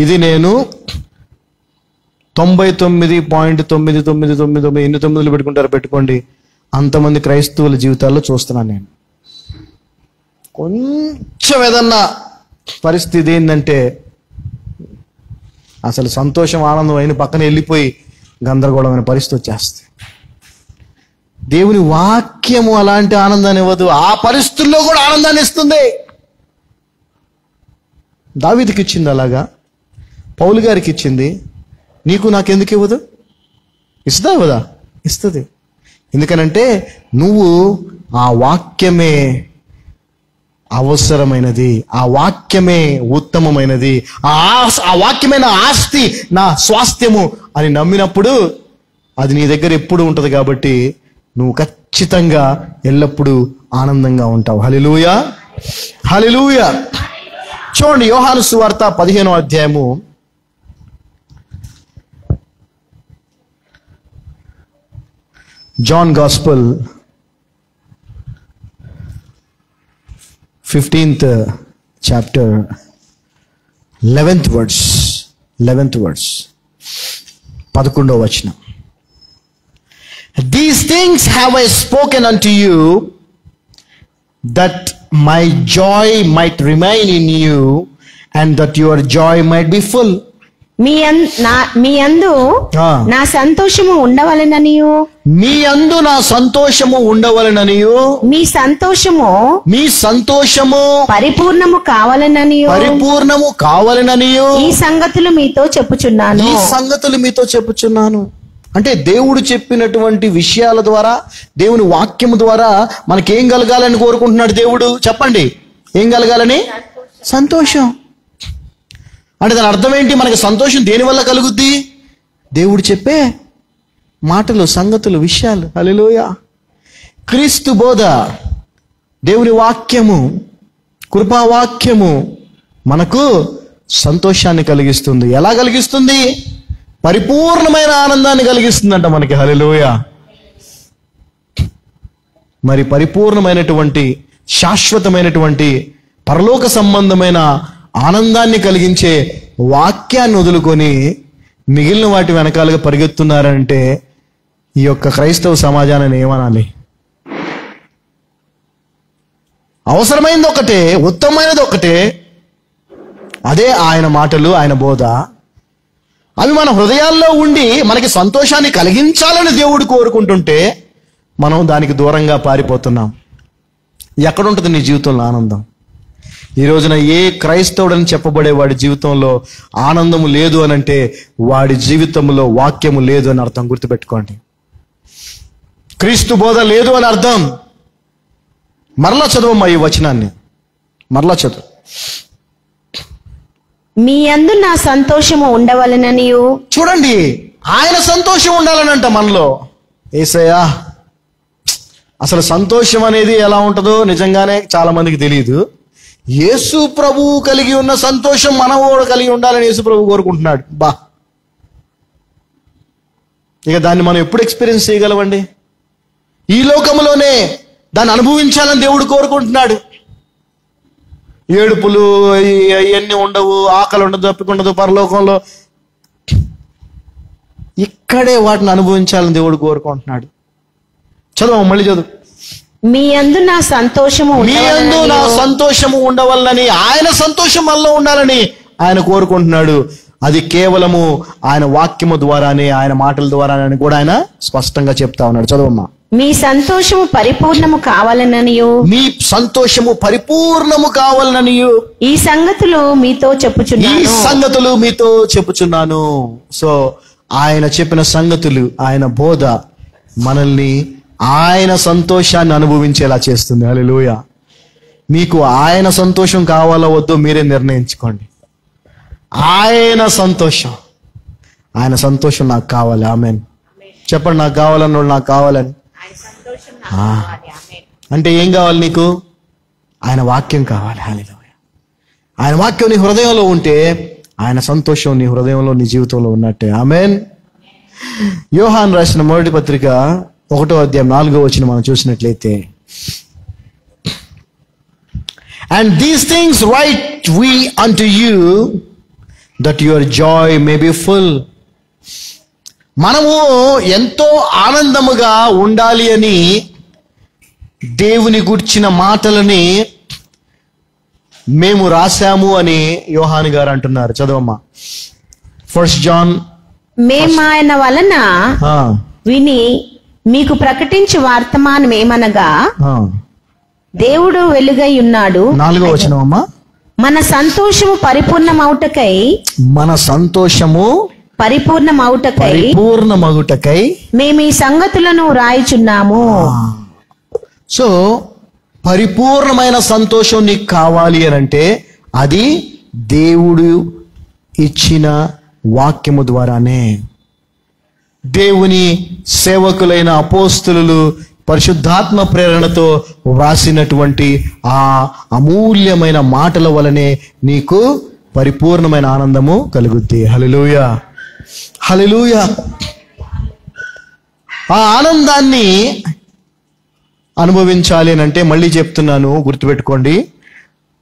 ఇది నేను 99.9999 ఎన్ని తొమ్మిదిలు పెట్టుకుంటారో పెట్టుకోండి, అంతమంది క్రైస్తవుల జీవితాల్లో చూస్తున్నాను నేను. కొంచెం ఏదన్నా పరిస్థితి ఏంటంటే అసలు సంతోషం ఆనందం అయిన పక్కన వెళ్ళిపోయి గందరగోళమైన పరిస్థితి వచ్చేస్తుంది. దేవుని వాక్యము అలాంటి ఆనందాన్ని ఇవ్వదు, ఆ పరిస్థితుల్లో కూడా ఆనందాన్ని ఇస్తుంది. దావీదుకి ఇచ్చింది అలాగా, పౌలు గారికి ఇచ్చింది, నీకు నాకెందుకు ఇవ్వదు? ఇస్తుందా ఇవ్వదా? ఇస్తుంది. ఎందుకనంటే నువ్వు ఆ వాక్యమే అవసరమైనది, ఆ వాక్యమే ఉత్తమమైనది, ఆ వాక్యమే నా ఆస్తి, నా స్వాస్థ్యము అని నమ్మినప్పుడు అది నీ దగ్గర ఎప్పుడు ఉంటుంది. కాబట్టి నువ్వు ఖచ్చితంగా ఎల్లప్పుడూ ఆనందంగా ఉంటావు. హల్లెలూయా, హల్లెలూయా. చూడండి, యోహాను సువార్త 15వ అధ్యాయము 15th chapter 11th verse 11వ వచనం. These things have I spoken unto you, that my joy might remain in you, and that your joy might be full. మీ యందు నా సంతోషము ఉండవలెననియు, మీ యందు నా సంతోషము ఉండవలెననియు, మీ సంతోషము పరిపూర్ణము కావాలననియు ఈ సంగతులు మీతో చెప్పుచున్నాను. అంటే దేవుడు చెప్పినటువంటి విషయాల ద్వారా, దేవుని వాక్యము ద్వారా మనకేం కలగాలని కోరుకుంటున్నాడు దేవుడు? చెప్పండి, ఏం కలగాలని? సంతోషం. అంటే దాని అర్థం ఏంటి? మనకి సంతోషం దేనివల్ల కలుగుద్ది? దేవుడు చెప్పే మాటలు, సంగతులు, విషయాలు. హల్లెలూయా. క్రీస్తు బోధ, దేవుని వాక్యము, కృపావాక్యము మనకు సంతోషాన్ని కలిగిస్తుంది. ఎలా కలిగిస్తుంది? పరిపూర్ణమైన ఆనందాన్ని కలిగిస్తుందంట మనకి. హల్లెలూయా. మరి పరిపూర్ణమైనటువంటి, శాశ్వతమైనటువంటి, పరలోక సంబంధమైన ఆనందాన్ని కలిగించే వాక్యాన్ని వదులుకొని మిగిలిన వాటి వెనకాలుగా పరిగెత్తున్నారంటే ఈ యొక్క క్రైస్తవ సమాజాన్ని ఏమనాలి? అవసరమైనది ఒకటే, ఉత్తమమైనది ఒకటే, అదే ఆయన మాటలు, ఆయన బోధ. అవి మన హృదయాల్లో ఉండి మనకి సంతోషాన్ని కలిగించాలని దేవుడు కోరుకుంటుంటే మనం దానికి దూరంగా పారిపోతున్నాం. ఎక్కడుంటుంది నీ జీవితంలో ఆనందం? ఈ రోజున ఏ క్రైస్తవుడని చెప్పబడే వాడి జీవితంలో ఆనందము లేదు అని అంటే వాడి జీవితంలో వాక్యము లేదు అని అర్థం. గుర్తుపెట్టుకోండి, క్రీస్తు బోధ లేదు అని అర్థం. మరలా చదువమ్మా ఈ వచనాన్ని, మరలా చదువు. మీ యందు నా సంతోషము ఉండవలెననియు. చూడండి, ఆయన సంతోషం ఉండాలనంట మనలో. యేసయ్యా, అసలు సంతోషం అనేది ఎలా ఉంటుందో నిజంగానే చాలా మందికి తెలియదు. యేసు ప్రభువు కలిగి ఉన్న సంతోషం మనం కూడా కలిగి ఉండాలని యేసు ప్రభు కోరుకుంటున్నాడు. ఇక దాన్ని మనం ఎప్పుడు ఎక్స్పీరియన్స్ చేయగలమండి? ఈ లోకంలోనే దాన్ని అనుభవించాలని దేవుడు కోరుకుంటున్నాడు. ఏడుపులు ఇవన్నీ ఉండవు, ఆకలి ఉండదు, దప్పిక ఉండదు పరలోకంలో. ఇక్కడే వాటిని అనుభవించాలని దేవుడు కోరుకుంటున్నాడు. చదువు, మళ్ళీ చదువు. మీ యందు నా సంతోషము మీ యందు నా సంతోషము ఉండవల్లని, ఆయన సంతోషం మనలో ఉండాలని ఆయన కోరుకుంటున్నాడు. అది కేవలము ఆయన వాక్యము ద్వారానే, ఆయన మాటల ద్వారానే కూడా ఆయన స్పష్టంగా చెప్తా ఉన్నాడు. చదవమ్మా. మీ సంతోషము పరిపూర్ణము కావాలననియు. మీ సంతోషము పరిపూర్ణము కావాలననియు ఈ సంగతులు మీతో చెప్పుచున్నాను. సో ఆయన చెప్పిన సంగతులు, ఆయన బోధ మనల్ని ఆయన సంతోషాన్ని అనుభవించేలా చేస్తుంది. హల్లెలూయా. మీకు ఆయన సంతోషం కావాలో వద్దో మీరే నిర్ణయించుకోండి. ఆయన సంతోషం నాకు కావాలి. ఆమేన్ చెప్పండి. నాకు కావాలన్నోడు నాకు కావాలని. అంటే ఏం కావాలి నీకు? ఆయన వాక్యం కావాలి. హల్లెలూయా. ఆయన వాక్యం నీ హృదయంలో ఉంటే ఆయన సంతోషం నీ హృదయంలో, నీ జీవితంలో ఉన్నట్టే. ఆమేన్. యోహాను రాసిన మొదటి పత్రిక 1వ అధ్యాయం 4వ వచనం మనం చూసినట్లయితే, and these things write we unto you that your joy may be full. మనము ఎంతో ఆనందముగా ఉండాలి అని దేవుని గుర్చిన మాటలని మేము రాశాము అని యోహాను గారు అంటున్నారు. చదవమ్మా. 1 John. మేము ఆయన వలన విని మీకు ప్రకటించే వర్తమానం ఏమనగా, దేవుడు వెలుగై ఉన్నాడు. 4వ వచనం అమ్మా. మన సంతోషము పరిపూర్ణమౌటకై మేము ఈ సంగతులను రాయిచున్నాము. సో పరిపూర్ణమైన సంతోషం నీకు కావాలి అని అంటే అది దేవుడు ఇచ్చిన వాక్యము ద్వారానే. దేవుని సేవకులైన అపోస్తలులు పరిశుద్ధాత్మ ప్రేరణతో వ్రాసినటువంటి ఆ అమూల్యమైన మాటల వలనే నీకు పరిపూర్ణమైన ఆనందము కలుగుద్ది. హల్లెలూయా, హల్లెలూయా. ఆ ఆనందాన్ని అనుభవించాలి అని అంటే, మళ్ళీ చెప్తున్నాను, గుర్తుపెట్టుకోండి,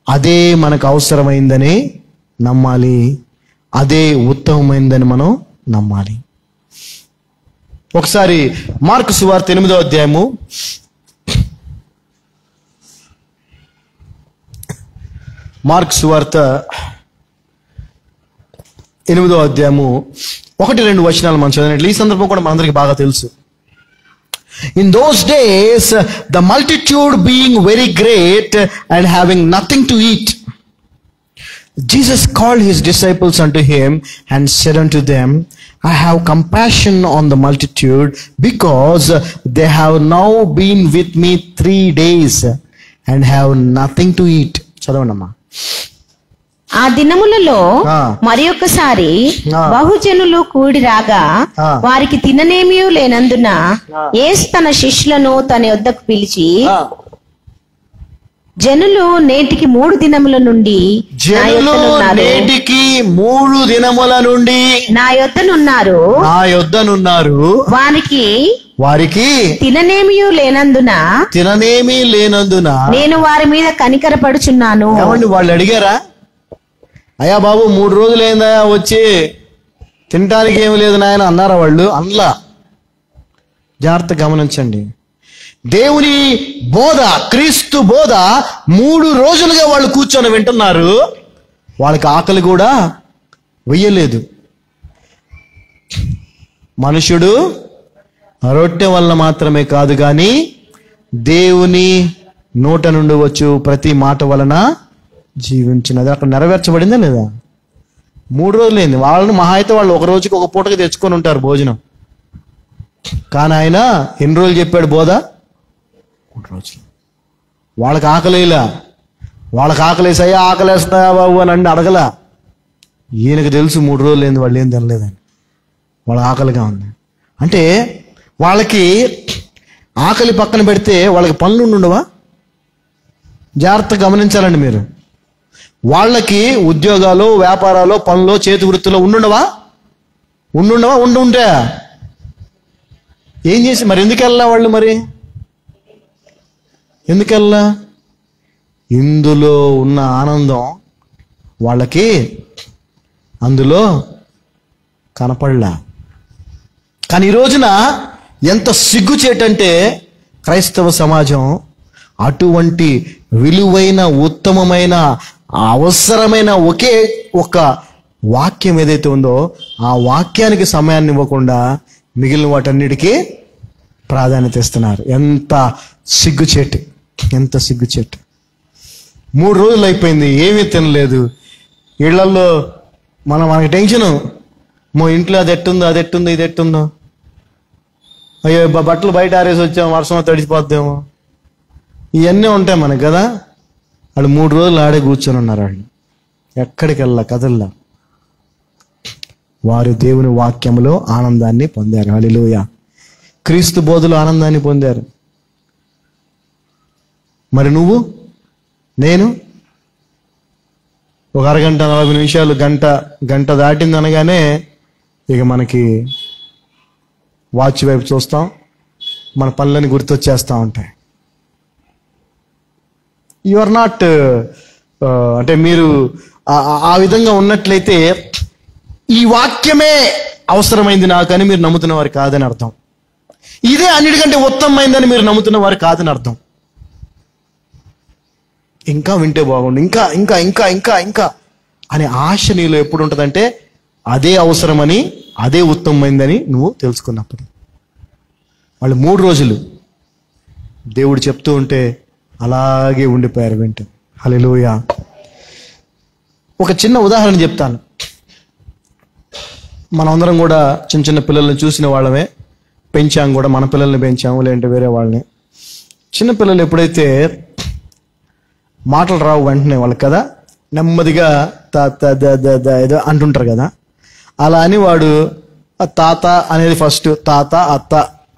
అదే మనకు అవసరమైందని నమ్మాలి, అదే ఉత్తమమైందని మనం నమ్మాలి. ఒకసారి మార్కు సువార్త 8వ అధ్యాయము మార్కు సువార్త 8వ అధ్యాయము 1-2 వచనాలు మనం చదివినట్లు ఈ సందర్భం కూడా మనందరికీ బాగా తెలుసు. In those days, the multitude being very great and having nothing to eat, Jesus called his disciples unto him and said unto them, I have compassion on the multitude, because they have now been with me 3 days and have nothing to eat. చదవండమ్మా. ఆ దినములలో మరి ఒకసారి బహుజనులు కూడి రాగా వారికి తిననేమీ లేనందున యేసు తన శిష్యులను తన యొద్దకు పిలిచి, జనులు నేటికి 3 దినముల నుండి నా యొద్దనున్నారు, వారికి తిననేమీ లేనందున నేను వారి మీద కనికరపడుచున్నాను. వాళ్ళు అడిగారా, అయ్యా బాబు 3 రోజులైందా వచ్చి తినటానికి ఏమి లేదు నాయన అన్నారా? వాళ్ళు అనలా. జాగ్రత్త గమనించండి. దేవుని బోధ, క్రీస్తు బోధ 3 రోజులుగా వాళ్ళు కూర్చొని వింటున్నారు. వాళ్ళకి ఆకలి కూడా వెయ్యలేదు. మనుషుడు రొట్టె వల్ల మాత్రమే కాదు కానీ దేవుని నోట నుండి వచ్చు ప్రతి మాట వలన జీవించినది. అక్కడ నెరవేర్చబడిందా లేదా? 3 రోజులైంది. వాళ్ళని మహా అయితే వాళ్ళు ఒక రోజుకి ఒక పూటకి తెచ్చుకొని ఉంటారు భోజనం. కానీ ఆయన ఎన్ని రోజులు చెప్పాడు బోధ? 3 రోజులు. వాళ్ళకి ఆకలేలా. వాళ్ళకి ఆకలేసాయా, ఆకలేస్తున్నాయా బాబు అని అడగలా. ఈయనకు తెలుసు 3 రోజులు ఏంది వాళ్ళు ఏం తినలేదని, వాళ్ళ ఆకలిగా ఉంది. అంటే వాళ్ళకి ఆకలి పక్కన పెడితే వాళ్ళకి పనులు ఉండవా? జాగ్రత్తగా గమనించాలండి మీరు. వాళ్ళకి ఉద్యోగాలు, వ్యాపారాలు, పనులు, చేతి వృత్తులు ఉండుండవా? ఉండుంటే ఏం చేసి మరి ఎందుకు వెళ్ళా వాళ్ళు? మరి ఎందుకు వెళ్ళా? ఇందులో ఉన్న ఆనందం వాళ్ళకి అందులో కనపడలా. కానీ ఈ రోజున ఎంత సిగ్గుచేటంటే క్రైస్తవ సమాజం అటువంటి విలువైన, ఉత్తమమైన, అవసరమైన ఒకే ఒక వాక్యం ఏదైతే ఉందో ఆ వాక్యానికి సమయాన్ని ఇవ్వకుండా మిగిలిన వాటన్నిటికీ ప్రాధాన్యత ఇస్తున్నారు. ఎంత సిగ్గుచేటు, ఎంత సిగ్గుచేటు. 3 రోజులు అయిపోయింది, ఏమీ తినలేదు. ఇళ్లలో మనకి టెన్షను, ఇంట్లో అది ఎట్టుందో, ఇది ఎట్టుందో, అయ్యో బట్టలు బయట ఆరేసి వచ్చాము, వర్షం తడిచిపోద్దేమో, ఇవన్నీ ఉంటాయి మనకు కదా. వాళ్ళు 3 రోజులు ఆడే కూర్చొని ఉన్నారు. వాళ్ళు ఎక్కడికి వెళ్ళా, కదల్లా. వారు దేవుని వాక్యములో ఆనందాన్ని పొందారు. హల్లెలూయా. క్రీస్తు బోధలో ఆనందాన్ని పొందారు. మరి నువ్వు, నేను ఒక అరగంట, 40 నిమిషాలు, గంట దాటింది అనగానే ఇక మనకి వాచ్ వైపు చూస్తాం, మన పనులని గుర్తొచ్చేస్తూ ఉంటాయి. యు ఆర్ నాట్ అంటే మీరు ఆ విధంగా ఉన్నట్లయితే ఈ వాక్యమే అవసరమైంది నాకని మీరు నమ్ముతున్న వారు కాదని అర్థం. ఇదే అన్నిటికంటే ఉత్తమమైందని మీరు నమ్ముతున్న వారు కాదని అర్థం. ఇంకా వింటే బాగుండు, ఇంకా ఇంకా ఇంకా ఇంకా ఇంకా అనే ఆశ నీలో ఎప్పుడు ఉంటుందంటే అదే అవసరమని, అదే ఉత్తమమైందని నువ్వు తెలుసుకున్నప్పుడు. వాళ్ళు 3 రోజులు దేవుడు చెప్తూ ఉంటే అలాగే ఉండిపోయారు వెంట. హల్లెలూయా. ఒక చిన్న ఉదాహరణ చెప్తాను. మనందరం కూడా చిన్న చిన్న పిల్లల్ని చూసిన వాళ్ళమే, పెంచాం కూడా, మన పిల్లల్ని పెంచాము, లేదంటే వేరే వాళ్ళని. చిన్న పిల్లలు ఎప్పుడైతే మాటలు రావు వెంటనే వాళ్ళకి కదా, నెమ్మదిగా ఏదో అంటుంటారు కదా, అలా అని వాడు తాత అనేది ఫస్ట్, తాత, అత్త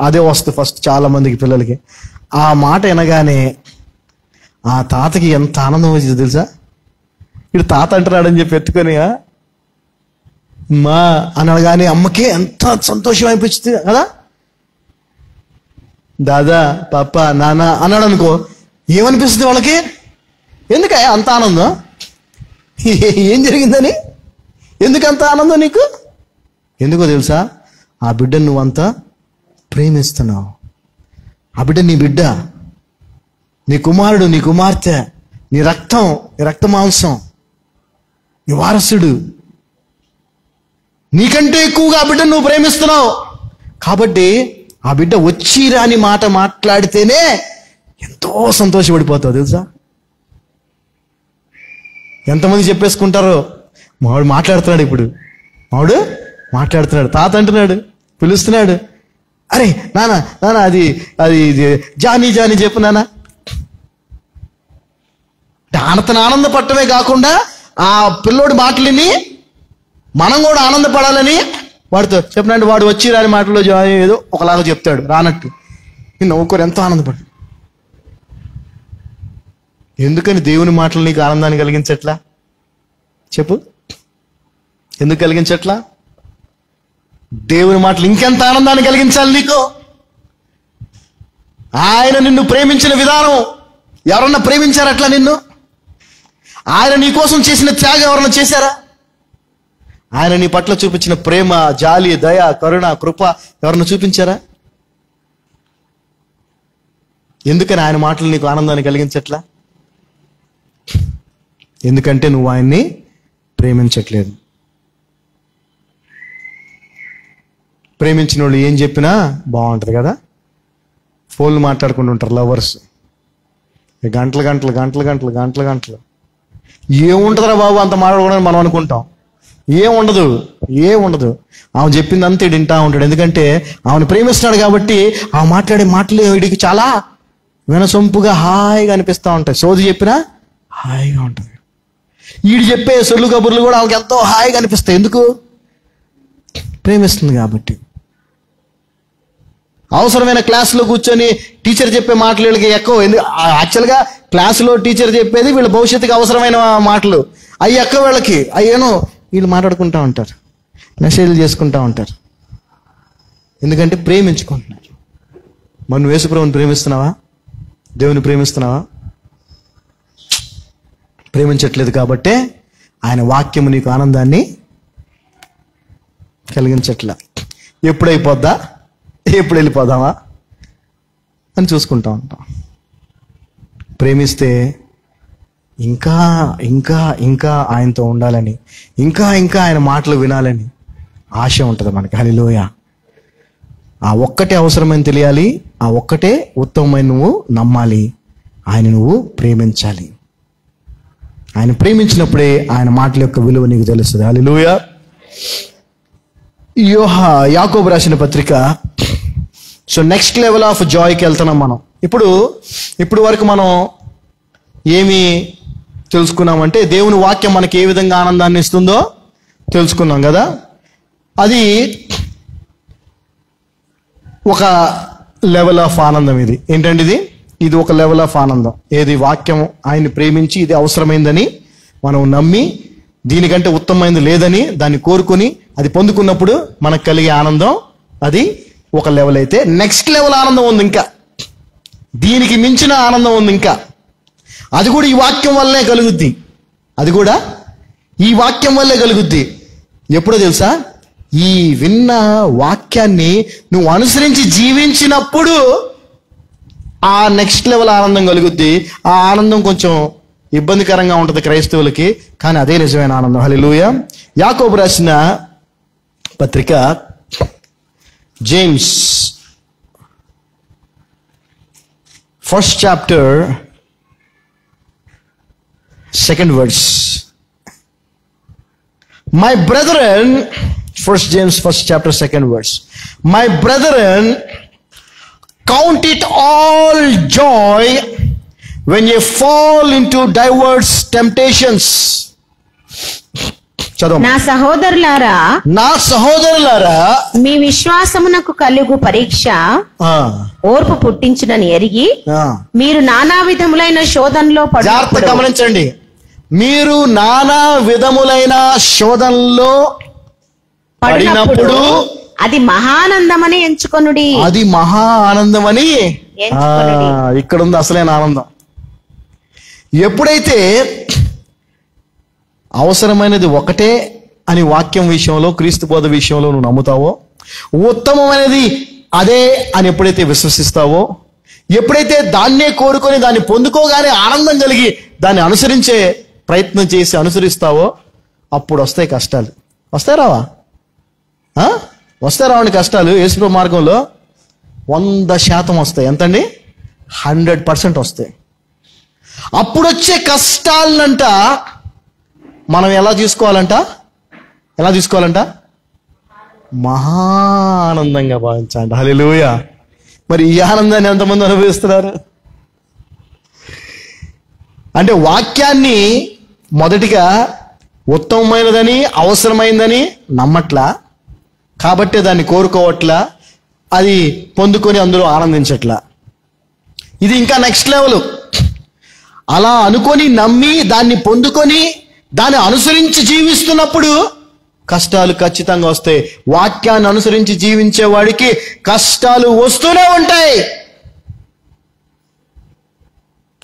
అదే వస్తుంది ఫస్ట్ చాలా మందికి పిల్లలకి. ఆ మాట వినగానే ఆ తాతకి ఎంత ఆనందం వచ్చిందో తెలుసా? ఇటు తాత అంటున్నాడని చెప్పి ఎత్తుకొని మా అనగానే అమ్మకి ఎంత సంతోషం అనిపించింది కదా. దాదా, పాప, నాన్న అన్నాడు అనుకో, ఏమనిపిస్తుంది వాళ్ళకి? ఎందుక అంత ఆనందం? ఏం జరిగిందని? ఎందుకు అంత ఆనందం నీకు? ఎందుకో తెలుసా? ఆ బిడ్డను నువ్వంతా ప్రేమిస్తున్నావు. ఆ బిడ్డ నీ బిడ్డ, నీ కుమారుడు, నీ కుమార్తె, నీ రక్తం, నీ రక్త మాంసం, నీ వారసుడు. నీకంటే ఎక్కువగా ఆ బిడ్డను నువ్వు ప్రేమిస్తున్నావు. కాబట్టి ఆ బిడ్డ వచ్చి రాని మాట మాట్లాడితేనే ఎంతో సంతోషపడిపోతావు తెలుసా. ఎంతమంది చెప్పేసుకుంటారో, మావాడు మాట్లాడుతున్నాడు, ఇప్పుడు మావాడు మాట్లాడుతున్నాడు, తాత అంటున్నాడు, పిలుస్తున్నాడు, అరే నాన్న నాన్న అది అది జానీ జానీ చెప్పు నాన్న. తన ఆనందపడటమే కాకుండా ఆ పిల్లోడి మాటలని మనం కూడా ఆనందపడాలని వాడితో చెప్పినట్టు వాడు వచ్చి రాని మాటల్లో ఏదో ఒకలాగా చెప్తాడు రానట్టు, నవ్వుకోరు, ఎంతో ఆనందపడు. ఎందుకని దేవుని మాటలు నీకు ఆనందాన్ని కలిగించట్లా? చెప్పు, ఎందుకు కలిగించట్లా? దేవుని మాటలు ఇంకెంత ఆనందాన్ని కలిగించాలి నీకు? ఆయన నిన్ను ప్రేమించిన విధానం, ఎవరన్నా ప్రేమించారా అట్లా నిన్ను? ఆయన నీ కోసం చేసిన త్యాగం ఎవరన్నా చేశారా? ఆయన నీ పట్ల చూపించిన ప్రేమ, జాలి, దయ, కరుణ, కృప ఎవరన్నా చూపించారా? ఎందుకని ఆయన మాటలు నీకు ఆనందాన్ని కలిగించట్లా? ఎందుకంటే నువ్వు ఆయన్ని ప్రేమించట్లేదు. ప్రేమించిన వాళ్ళు ఏం చెప్పినా బాగుంటుంది కదా. ఫోన్లు మాట్లాడుకుంటూ ఉంటారు లవర్స్, గంటలు గంటలు గంటలు గంటలు గంటలు గంటలు. ఏముంటుందిరా బాబు అంత మాట్లాడుకోవడానికి మనం అనుకుంటాం. ఏముండదు. ఆమె చెప్పింది అంతా వీడు వింటా ఉంటాడు. ఎందుకంటే ఆమెను ప్రేమిస్తున్నాడు కాబట్టి ఆ మాట్లాడే మాటలు వీడికి చాలా వినసొంపుగా హాయిగా అనిపిస్తూ ఉంటాయి. సోది చెప్పినా హాయిగా ఉంటుంది. వీడు చెప్పే సొల్లు కబుర్లు కూడా వాళ్ళకి ఎంతో హాయిగా అనిపిస్తాయి. ఎందుకు? ప్రేమిస్తుంది కాబట్టి. అవసరమైన క్లాసులో కూర్చొని టీచర్ చెప్పే మాటలు వీళ్ళకి ఎక్కువ. యాక్చువల్గా క్లాసులో టీచర్ చెప్పేది వీళ్ళ భవిష్యత్తుకి అవసరమైన మాటలు. అవి ఎక్కువ వీళ్ళకి. అయ్యేనో వీళ్ళు మాట్లాడుకుంటూ ఉంటారు, మెసేజ్లు చేసుకుంటూ ఉంటారు. ఎందుకంటే ప్రేమించుకుంటున్నారు. మరి నువ్వు యేసుప్రభువుని ప్రేమిస్తున్నావా? దేవుని ప్రేమిస్తున్నావా? ప్రేమించట్లేదు కాబట్టే ఆయన వాక్యము నీకు ఆనందాన్ని కలిగించట్లా. ఎప్పుడైపోద్దా, ఎప్పుడు వెళ్ళిపోదామా అని చూసుకుంటా ఉంటాం. ప్రేమిస్తే ఇంకా ఇంకా ఇంకా ఆయనతో ఉండాలని, ఇంకా ఇంకా ఆయన మాటలు వినాలని ఆశ ఉంటుంది మనకి. హల్లెలూయా. ఆ ఒక్కటే అవసరమని తెలియాలి, ఆ ఒక్కటే ఉత్తమమైన నువ్వు నమ్మాలి, ఆయన నువ్వు ప్రేమించాలి. ఆయన ప్రేమించినప్పుడే ఆయన మాటల యొక్క విలువ నీకు తెలుస్తుంది. హల్లెలూయా. యాకోబు రాసిన పత్రిక. సో నెక్స్ట్ లెవెల్ ఆఫ్ జాయ్కి వెళ్తున్నాం మనం. ఇప్పుడు వరకు మనం ఏమి తెలుసుకున్నామంటే దేవుని వాక్యం మనకి ఏ విధంగా ఆనందాన్ని ఇస్తుందో తెలుసుకున్నాం కదా. అది ఒక లెవెల్ ఆఫ్ ఆనందం. ఇది ఏంటంటే ఇది ఒక లెవెల్ ఆఫ్ ఆనందం. ఏది? వాక్యం ఆయన్ని ప్రేమించి ఇది అవసరమైందని మనం నమ్మి, దీనికంటే ఉత్తమమైనది లేదని దాన్ని కోరుకుని అది పొందుకున్నప్పుడు మనకు కలిగే ఆనందం అది ఒక లెవెల్ అయితే, నెక్స్ట్ లెవెల్ ఆనందం ఉంది. ఇంకా దీనికి మించిన ఆనందం ఉంది. ఇంకా అది కూడా ఈ వాక్యం వల్లనే కలుగుద్ది. అది కూడా ఈ వాక్యం వల్లే కలుగుద్ది. ఎప్పుడో తెలుసా? ఈ విన్న వాక్యాన్ని నువ్వు అనుసరించి జీవించినప్పుడు ఆ నెక్స్ట్ లెవెల్ ఆనందం కలుగుద్ది. ఆ ఆనందం కొంచెం ఇబ్బందికరంగా ఉంటుంది క్రైస్తవులకి, కానీ అదే నిజమైన ఆనందం. హల్లెలూయా. యాకోబు రాసిన పత్రిక, James 1st chapter 2nd verse. My brethren, 1st James 1st chapter 2nd verse. My brethren, count it all joy when you fall into diverse temptations. చదువు. నా సహోదరులారా మీ విశ్వాసమునకు కలుగు పరీక్ష ఓర్పు పుట్టించునని ఎరిగి మీరు నానా విధములైన శోధనలో జాగ్రత్తగా గమనించండి. మీరు నానా విధములైన శోధనలో పడినప్పుడు అది మహానందమని ఎంచుకొనుడి. అది మహా ఆనందమని. ఇక్కడ ఉంది అసలైన ఆనందం. ఎప్పుడైతే అవసరమైనది ఒకటే అని వాక్యం విషయంలో, క్రీస్తు బోధ విషయంలో నువ్వు నమ్ముతావో, ఉత్తమమైనది అదే అని ఎప్పుడైతే విశ్వసిస్తావో, ఎప్పుడైతే దాన్నే కోరుకొని దాన్ని పొందుకోగానే ఆనందం కలిగి దాన్ని అనుసరించే ప్రయత్నం చేసి అనుసరిస్తావో, అప్పుడు వస్తాయి కష్టాలు. వస్తాయి రావా? వస్తాయి రావండి కష్టాలు? యేసు మార్గంలో 100% వస్తాయి. ఎంతండి? 100% వస్తాయి. అప్పుడు వచ్చే కష్టాలనంట మనం ఎలా తీసుకోవాలంట? మహా ఆనందంగా భావించండి. హల్లెలూయా. మరి ఈ ఆనందాన్ని ఎంతమంది అనుభవిస్తున్నారు? అంటే వాక్యాన్ని మొదటిగా ఉత్తమమైనదని, అవసరమైందని నమ్మట్లా, కాబట్టే దాన్ని కోరుకోవట్లా, అది పొందుకొని అందులో ఆనందించట్లా. ఇది ఇంకా నెక్స్ట్ లెవెల్. అలా అనుకొని నమ్మి దాన్ని పొందుకొని దాన్ని అనుసరించి జీవిస్తున్నప్పుడు కష్టాలు ఖచ్చితంగా వస్తాయి. వాక్యాన్ని అనుసరించి జీవించే వాడికి కష్టాలు వస్తూనే ఉంటాయి.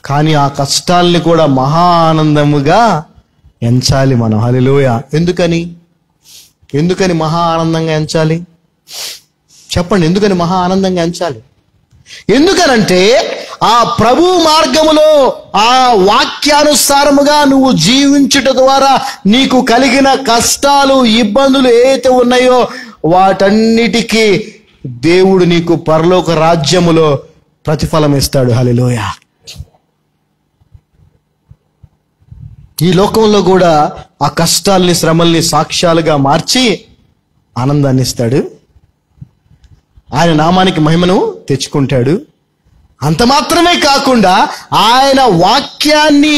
కానీ ఆ కష్టాల్ని కూడా మహా ఆనందముగా ఎంచాలి మనం. హల్లెలూయా. ఎందుకని మహా ఆనందంగా ఎంచాలి? చెప్పండి. ఎందుకని మహా ఆనందంగా ఎంచాలి? ఎందుకనంటే ఆ ప్రభు మార్గములో ఆ వాక్యానుసారముగా నువ్వు జీవించుట ద్వారా నీకు కలిగిన కష్టాలు, ఇబ్బందులు ఏవైతే ఉన్నాయో వాటన్నిటికీ దేవుడు నీకు పరలోక రాజ్యములో ప్రతిఫలం ఇస్తాడు. హల్లెలూయా. ఈ లోకంలో కూడా ఆ కష్టాల్ని, శ్రమల్ని సాక్ష్యాలుగా మార్చి ఆనందాన్ని ఇస్తాడు. ఆయన నామానికి మహిమను తెచ్చుకుంటాడు. అంత మాత్రమే కాకుండా ఆయన వాక్యాన్ని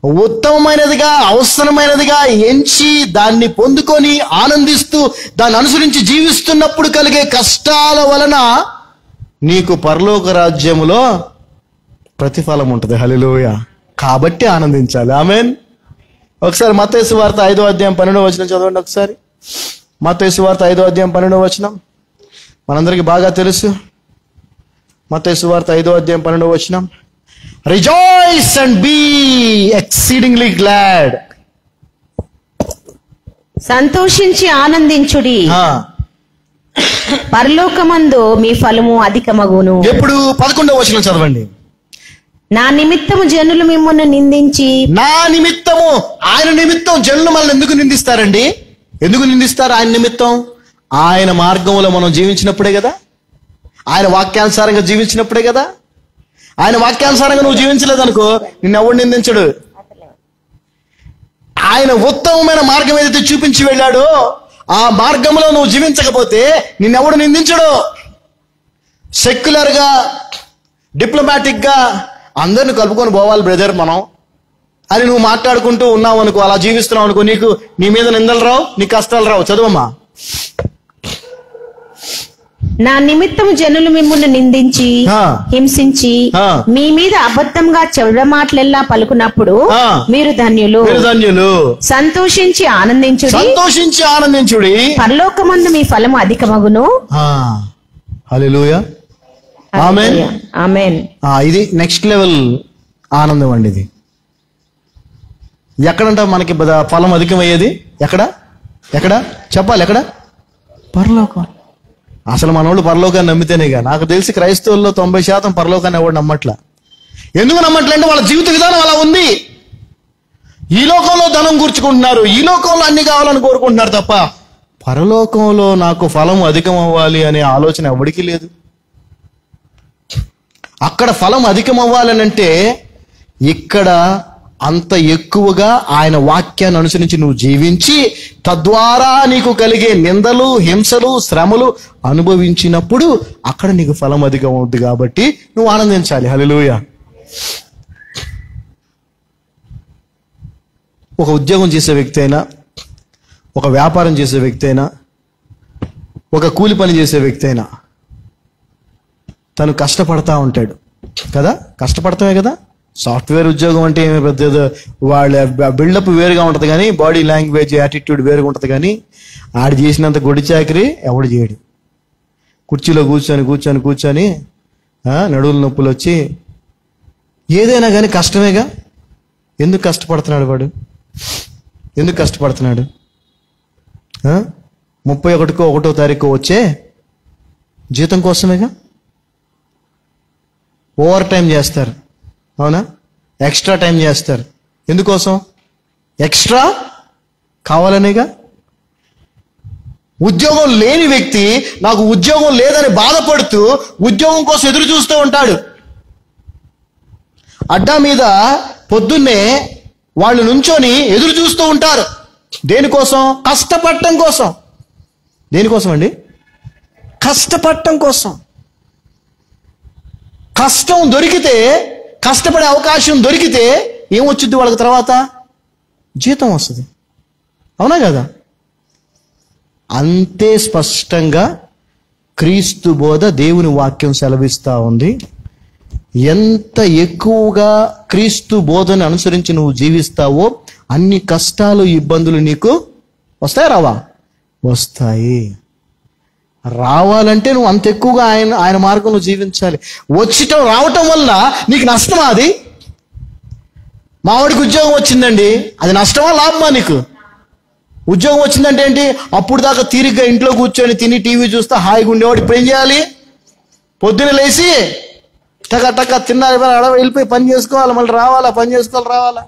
ఉత్తమమైనదిగా, అవసరమైనదిగా ఎంచి దాన్ని పొందుకొని ఆనందిస్తూ దాన్ని అనుసరించి జీవిస్తున్నప్పుడు కలిగే కష్టాల వలన నీకు పరలోక రాజ్యములో ప్రతిఫలం ఉంటుంది. హల్లెలూయా. కాబట్టి ఆనందించాలి. ఆమేన్. ఒకసారి మత్తయి సువార్త 5వ అధ్యాయం 12వ వచనం చదవండి. ఒకసారి మత్తయి సువార్త 5వ అధ్యాయం 12వ వచనం మనందరికీ బాగా తెలుసు. మత్తయి సువార్త 5వ అధ్యాయం 12వ వచనం, rejoice and be exceedingly glad. సంతోషించి ఆనందించుడి, పరలోకమందు మీ ఫలము అధికమగును. ఎప్పుడు 11వ వచనం చదవండి. నా నిమిత్తము జనులు మిమ్మల్ని నిందించి, నా నిమిత్తము, ఆయన నిమిత్తం జనులు మనల్ని ఎందుకు నిందిస్తారండి? ఎందుకు నిందిస్తారు? ఆయన నిమిత్తం, ఆయన మార్గంలో మనం జీవించినప్పుడే కదా, ఆయన వాక్యానుసారంగా జీవించినప్పుడే కదా. ఆయన వాక్యానుసారంగా నువ్వు జీవించలేదనుకో నిన్నెవడు నిందించడు. ఆయన ఉత్తమమైన మార్గం ఏదైతే చూపించి వెళ్ళాడో ఆ మార్గంలో నువ్వు జీవించకపోతే నిన్నెవడు నిందించడు. సెక్యులర్ గా, డిప్లొమాటిక్ గా అందరిని కలుపుకొని పోవాలి బ్రదర్ మనం అని నువ్వు మాట్లాడుకుంటూ ఉన్నావు అనుకో, అలా జీవిస్తున్నావు అనుకో, నీకు నీ మీద నిందలు రావు, నీ కష్టాలు రావు. చదువమ్మా. నా నిమిత్తము జనులు మిమ్మల్ని నిందించి హింసించి మీ మీద అబద్ధంగా చెడ్డ మాటలెల్లా పలుకున్నప్పుడు మీరు ధన్యులు. సంతోషించి ఆనందించుడి, సంతోషించి ఆనందించుడి, పరలోకమందు మీ ఫలము అధికమగును. హల్లెలూయా. ఆమేన్. ఆమేన్. ఇది నెక్స్ట్ లెవెల్ ఆనందం అండి. ఇది ఎక్కడంట మనకి ఫలం అధికమయ్యేది? ఎక్కడ ఎక్కడ చెప్పాలి? ఎక్కడ? పరలోకం. అసలు మనోళ్ళు పరలోకాన్ని నమ్మితేనేగా. నాకు తెలిసి క్రైస్తవుల్లో 90% పరలోకాన్ని ఎవరు నమ్మట్లా. ఎందుకు నమ్మట్లంటే వాళ్ళ జీవిత విధానం అలా ఉంది. ఈ లోకంలో ధనం కూర్చుకుంటున్నారు, ఈ లోకంలో అన్ని కావాలని కోరుకుంటున్నారు తప్ప పరలోకంలో నాకు ఫలం అధికం అవ్వాలి అనే ఆలోచన ఎవడికి లేదు. అక్కడ ఫలం అధికం అవ్వాలనంటే ఇక్కడ అంత ఎక్కువగా ఆయన వాక్యాన్ని అనుసరించి నువ్వు జీవించి తద్వారా నీకు కలిగే నిందలు, హింసలు, శ్రమలు అనుభవించినప్పుడు అక్కడ నీకు ఫలం అధికం అవుద్ది. కాబట్టి నువ్వు ఆనందించాలి. హల్లెలూయా. ఒక ఉద్యోగం చేసే వ్యక్తి అయినా, ఒక వ్యాపారం చేసే వ్యక్తి అయినా, ఒక కూలి పని చేసే వ్యక్తి అయినా తను కష్టపడతా ఉంటాడు కదా. కష్టపడతామే కదా. సాఫ్ట్వేర్ ఉద్యోగం అంటే ఏమి పెద్ద వాళ్ళ బిల్డప్ వేరుగా ఉంటుంది కానీ బాడీ లాంగ్వేజ్, యాటిట్యూడ్ వేరుగా ఉంటుంది. కానీ ఆడు చేసినంత గొడ్డి చాకరీ ఎవడు చేయడు. కుర్చీలో కూర్చొని కూర్చొని కూర్చొని నడువుల నొప్పులు వచ్చి ఏదైనా కానీ కష్టమేగా. ఎందుకు కష్టపడుతున్నాడు వాడు? ఎందుకు కష్టపడుతున్నాడు? 31కో 1వ తారీఖు వచ్చే జీతం కోసమేగా. ఓవర్ టైం చేస్తారు, అవునా? ఎక్స్ట్రా టైం చేస్తారు. ఎందుకోసం? ఎక్స్ట్రా కావాలనేగా. ఉద్యోగం లేని వ్యక్తి నాకు ఉద్యోగం లేదని బాధపడుతూ ఉద్యోగం కోసం ఎదురు చూస్తూ ఉంటాడు. అడ్డా మీద పొద్దున్నే వాళ్ళు నుంచొని ఎదురు చూస్తూ ఉంటారు. దేనికోసం? కష్టపడటం కోసం. దేనికోసం అండి? కష్టపడటం కోసం. కష్టం దొరికితే, కష్టపడే అవకాశం దొరికితే ఏమొచ్చుద్ది వాళ్ళకి? తర్వాత జీతం వస్తుంది. అవునా కదా? అంతే స్పష్టంగా క్రీస్తు బోధ, దేవుని వాక్యం సెలవిస్తా ఉంది. ఎంత ఎక్కువగా క్రీస్తు బోధను అనుసరించి నువ్వు జీవిస్తావో అన్ని కష్టాలు, ఇబ్బందులు నీకు వస్తాయి. రావా? వస్తాయి. రావాలంటే నువ్వు అంత ఎక్కువగా ఆయన మార్గంలో జీవించాలి. రావటం వల్ల నీకు నష్టమా? అది మావాడికి ఉద్యోగం వచ్చిందండి, అది నష్టమా లాభమా? నీకు ఉద్యోగం వచ్చిందంటే ఏంటి? అప్పుడు దాకా తీరిగ్గా ఇంట్లో కూర్చొని తిని టీవీ చూస్తా హాయిగా ఉండేవాడు ఇప్పుడు ఏం చేయాలి? పొద్దున లేచి టక టక తిన్నారు వెళ్ళిపోయి పని చేసుకోవాలి, మళ్ళీ రావాలా, పని చేసుకోవాలి, రావాలా.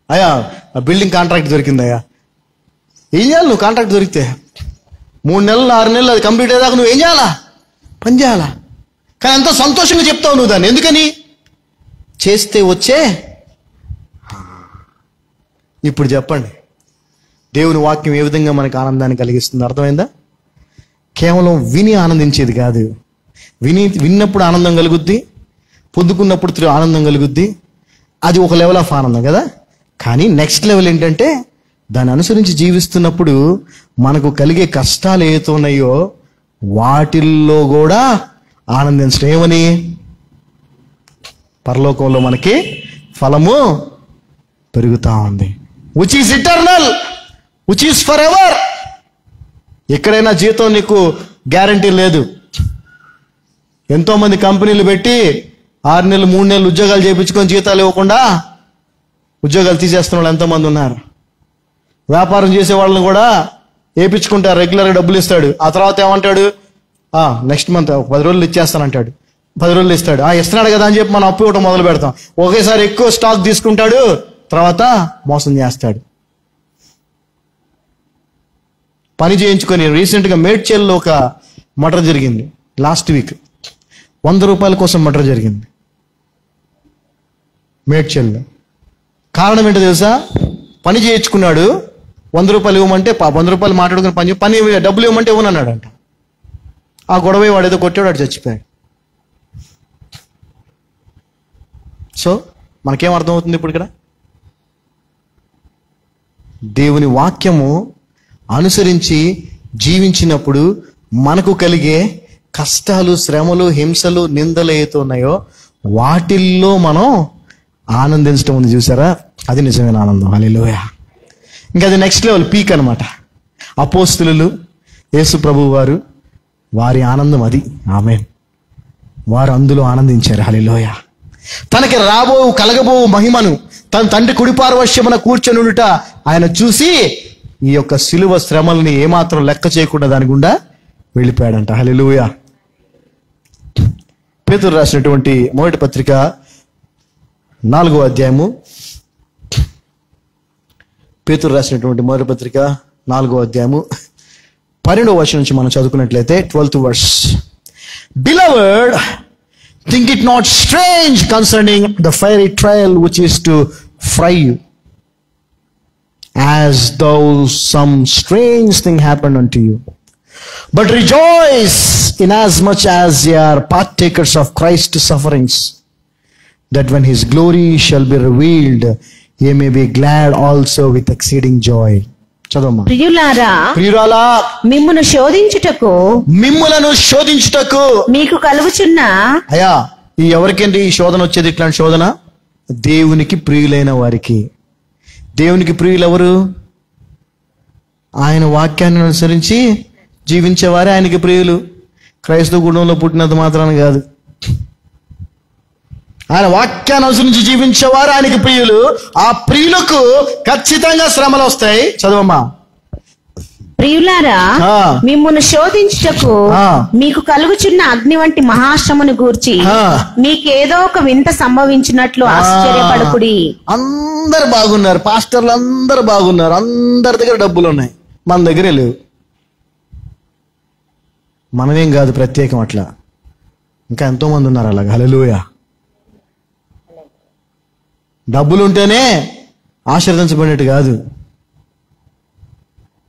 అయ్యా బిల్డింగ్ కాంట్రాక్ట్ దొరికిందయ్యా, ఏం చేయాలి నువ్వు? కాంట్రాక్ట్ దొరికితే 3 నెలలు 6 నెలలు అది కంప్లీట్ అయ్యేదాకా నువ్వు ఏం చేయాలా? పని చేయాలా. కానీ ఎంతో సంతోషంగా చెప్తావు నువ్వు దాన్ని. ఎందుకని? చేస్తే వచ్చే. ఇప్పుడు చెప్పండి, దేవుని వాక్యం ఏ విధంగా మనకు ఆనందాన్ని కలిగిస్తుంది? అర్థమైందా? కేవలం విని ఆనందించేది కాదు. విన్నప్పుడు ఆనందం కలుగుద్ది, పొందుకున్నప్పుడు ఆనందం కలుగుద్ది. అది ఒక లెవెల్ ఆఫ్ ఆనందం కదా. కానీ నెక్స్ట్ లెవెల్ ఏంటంటే దాన్ని అనుసరించి జీవిస్తున్నప్పుడు మనకు కలిగే కష్టాలు ఏవైతే ఉన్నాయో వాటిల్లో కూడా ఆనందించడం. ఏమని? పరలోకంలో మనకి ఫలము పెరుగుతా ఉంది. Which is eternal, which is for ever. ఎక్కడైనా జీతం నీకు గ్యారంటీ లేదు. ఎంతో మంది కంపెనీలు పెట్టి 6 నెలలు 3 నెలలు ఉద్యోగాలు చేయించుకొని జీతాలు ఇవ్వకుండా ఉద్యోగాలు తీసేస్తున్న వాళ్ళు ఎంతోమంది ఉన్నారు. వ్యాపారం చేసే వాళ్ళని కూడా వేయించుకుంటారు, రెగ్యులర్గా డబ్బులు ఇస్తాడు. ఆ తర్వాత ఏమంటాడు, నెక్స్ట్ మంత్ 10 రోజులు ఇచ్చేస్తానంటాడు. 10 రోజులు ఇస్తాడు. ఇస్తున్నాడు కదా అని చెప్పి మనం అప్పు ఇవ్వడం మొదలు పెడతాం. ఒకేసారి ఎక్కువ స్టాక్ తీసుకుంటాడు, తర్వాత మోసం చేస్తాడు. పని చేయించుకొని రీసెంట్గా మేడ్చల్లో ఒక మర్డర్ జరిగింది. లాస్ట్ వీక్ 100 రూపాయల కోసం మర్డర్ జరిగింది మేడ్చల్లో. కారణం ఏంటో తెలుసా? పని చేయించుకున్నాడు, 100 రూపాయలు ఇవ్వమంటే 100 రూపాయలు మాట్లాడుకుని పని డబ్బులు ఇవ్వమంటే ఇవ్వనన్నాడంట. ఆ గొడవ వాడు ఏదో కొట్టాడు, వాడు చచ్చిపోయాడు. సో మనకేం అర్థమవుతుంది ఇప్పుడు ఇక్కడ? దేవుని వాక్యము అనుసరించి జీవించినప్పుడు మనకు కలిగే కష్టాలు, శ్రమలు, హింసలు, నిందలు ఏతో ఉన్నాయో వాటిల్లో మనం ఆనందించడం ఉంది. చూసారా? అది నిజమైన ఆనందం. హల్లెలూయా. ఇంకా అది నెక్స్ట్ లెవెల్, పీక్ అనమాట. అపోస్తులు, యేసు ప్రభు వారు, వారి ఆనందం అది. ఆమేన్. వారు అందులో ఆనందించారు. హల్లెలూయా. తనకి కలగబో మహిమను తన తండ్రి కుడిపార్వశ్యమున కూర్చొనుట ఆయన చూసి ఈ యొక్క సిలువ శ్రమల్ని ఏమాత్రం లెక్క చేయకుండా దాని గుండా వెళ్ళిపోయాడంట. హల్లెలూయా. పేతురు రాసినటువంటి మొదటి పత్రిక 4వ అధ్యాయము, పేతురు రాసినటువంటి మొదటి పత్రిక 4వ అధ్యాయము 12వ వచనం నుంచి మనం చదువుకున్నట్లయితే 12th verse. Beloved, think it not strange concerning the fiery trial which is to fry you, as though some strange thing happened unto you. But rejoice inasmuch as ye are partakers of Christ's sufferings, that when his glory shall be revealed, ye may be glad also with exceeding joy. చదవమ్మా. ప్రియులారా, మిమ్మును శోధించుటకు మీకు కలుగుచున్న అయ్యా, ఈ ఎవరికండి ఈ శోధన వచ్చేది? ఇట్లాంటి శోధన దేవునికి ప్రియులైన వారికి. దేవునికి ప్రియులు ఎవరు? ఆయన వాక్యాన్ని అనుసరించి జీవించేవారే ఆయనకి ప్రియులు. క్రైస్తవ కుటుంబంలో పుట్టినంత మాత్రాన కాదు, ఆయన వాక్యాన్ని అనుసరించి జీవించేవారు ఆయనకి ప్రియులు. ఆ ప్రియులకు ఖచ్చితంగా శ్రమలు వస్తాయి. చదవమ్మా. ప్రియులారా, మిమ్మును శోధించుటకు మీకు కలుగుచున్న అగ్ని వంటి మహాశ్రమను గూర్చి మీకేదో ఒక వింత సంభవించినట్లు ఆశ్చర్యపడకుడి. అందరు బాగున్నారు, పాస్టర్లు అందరు బాగున్నారు, అందరి దగ్గర డబ్బులు ఉన్నాయి, మన దగ్గరే లేవు. మనమేం కాదు ప్రత్యేకం, అట్లా ఇంకా ఎంతో మంది ఉన్నారు అలాగా. హల్లెలూయా. డబ్బులు ఉంటేనే ఆశీర్వదించబడినట్టు కాదు,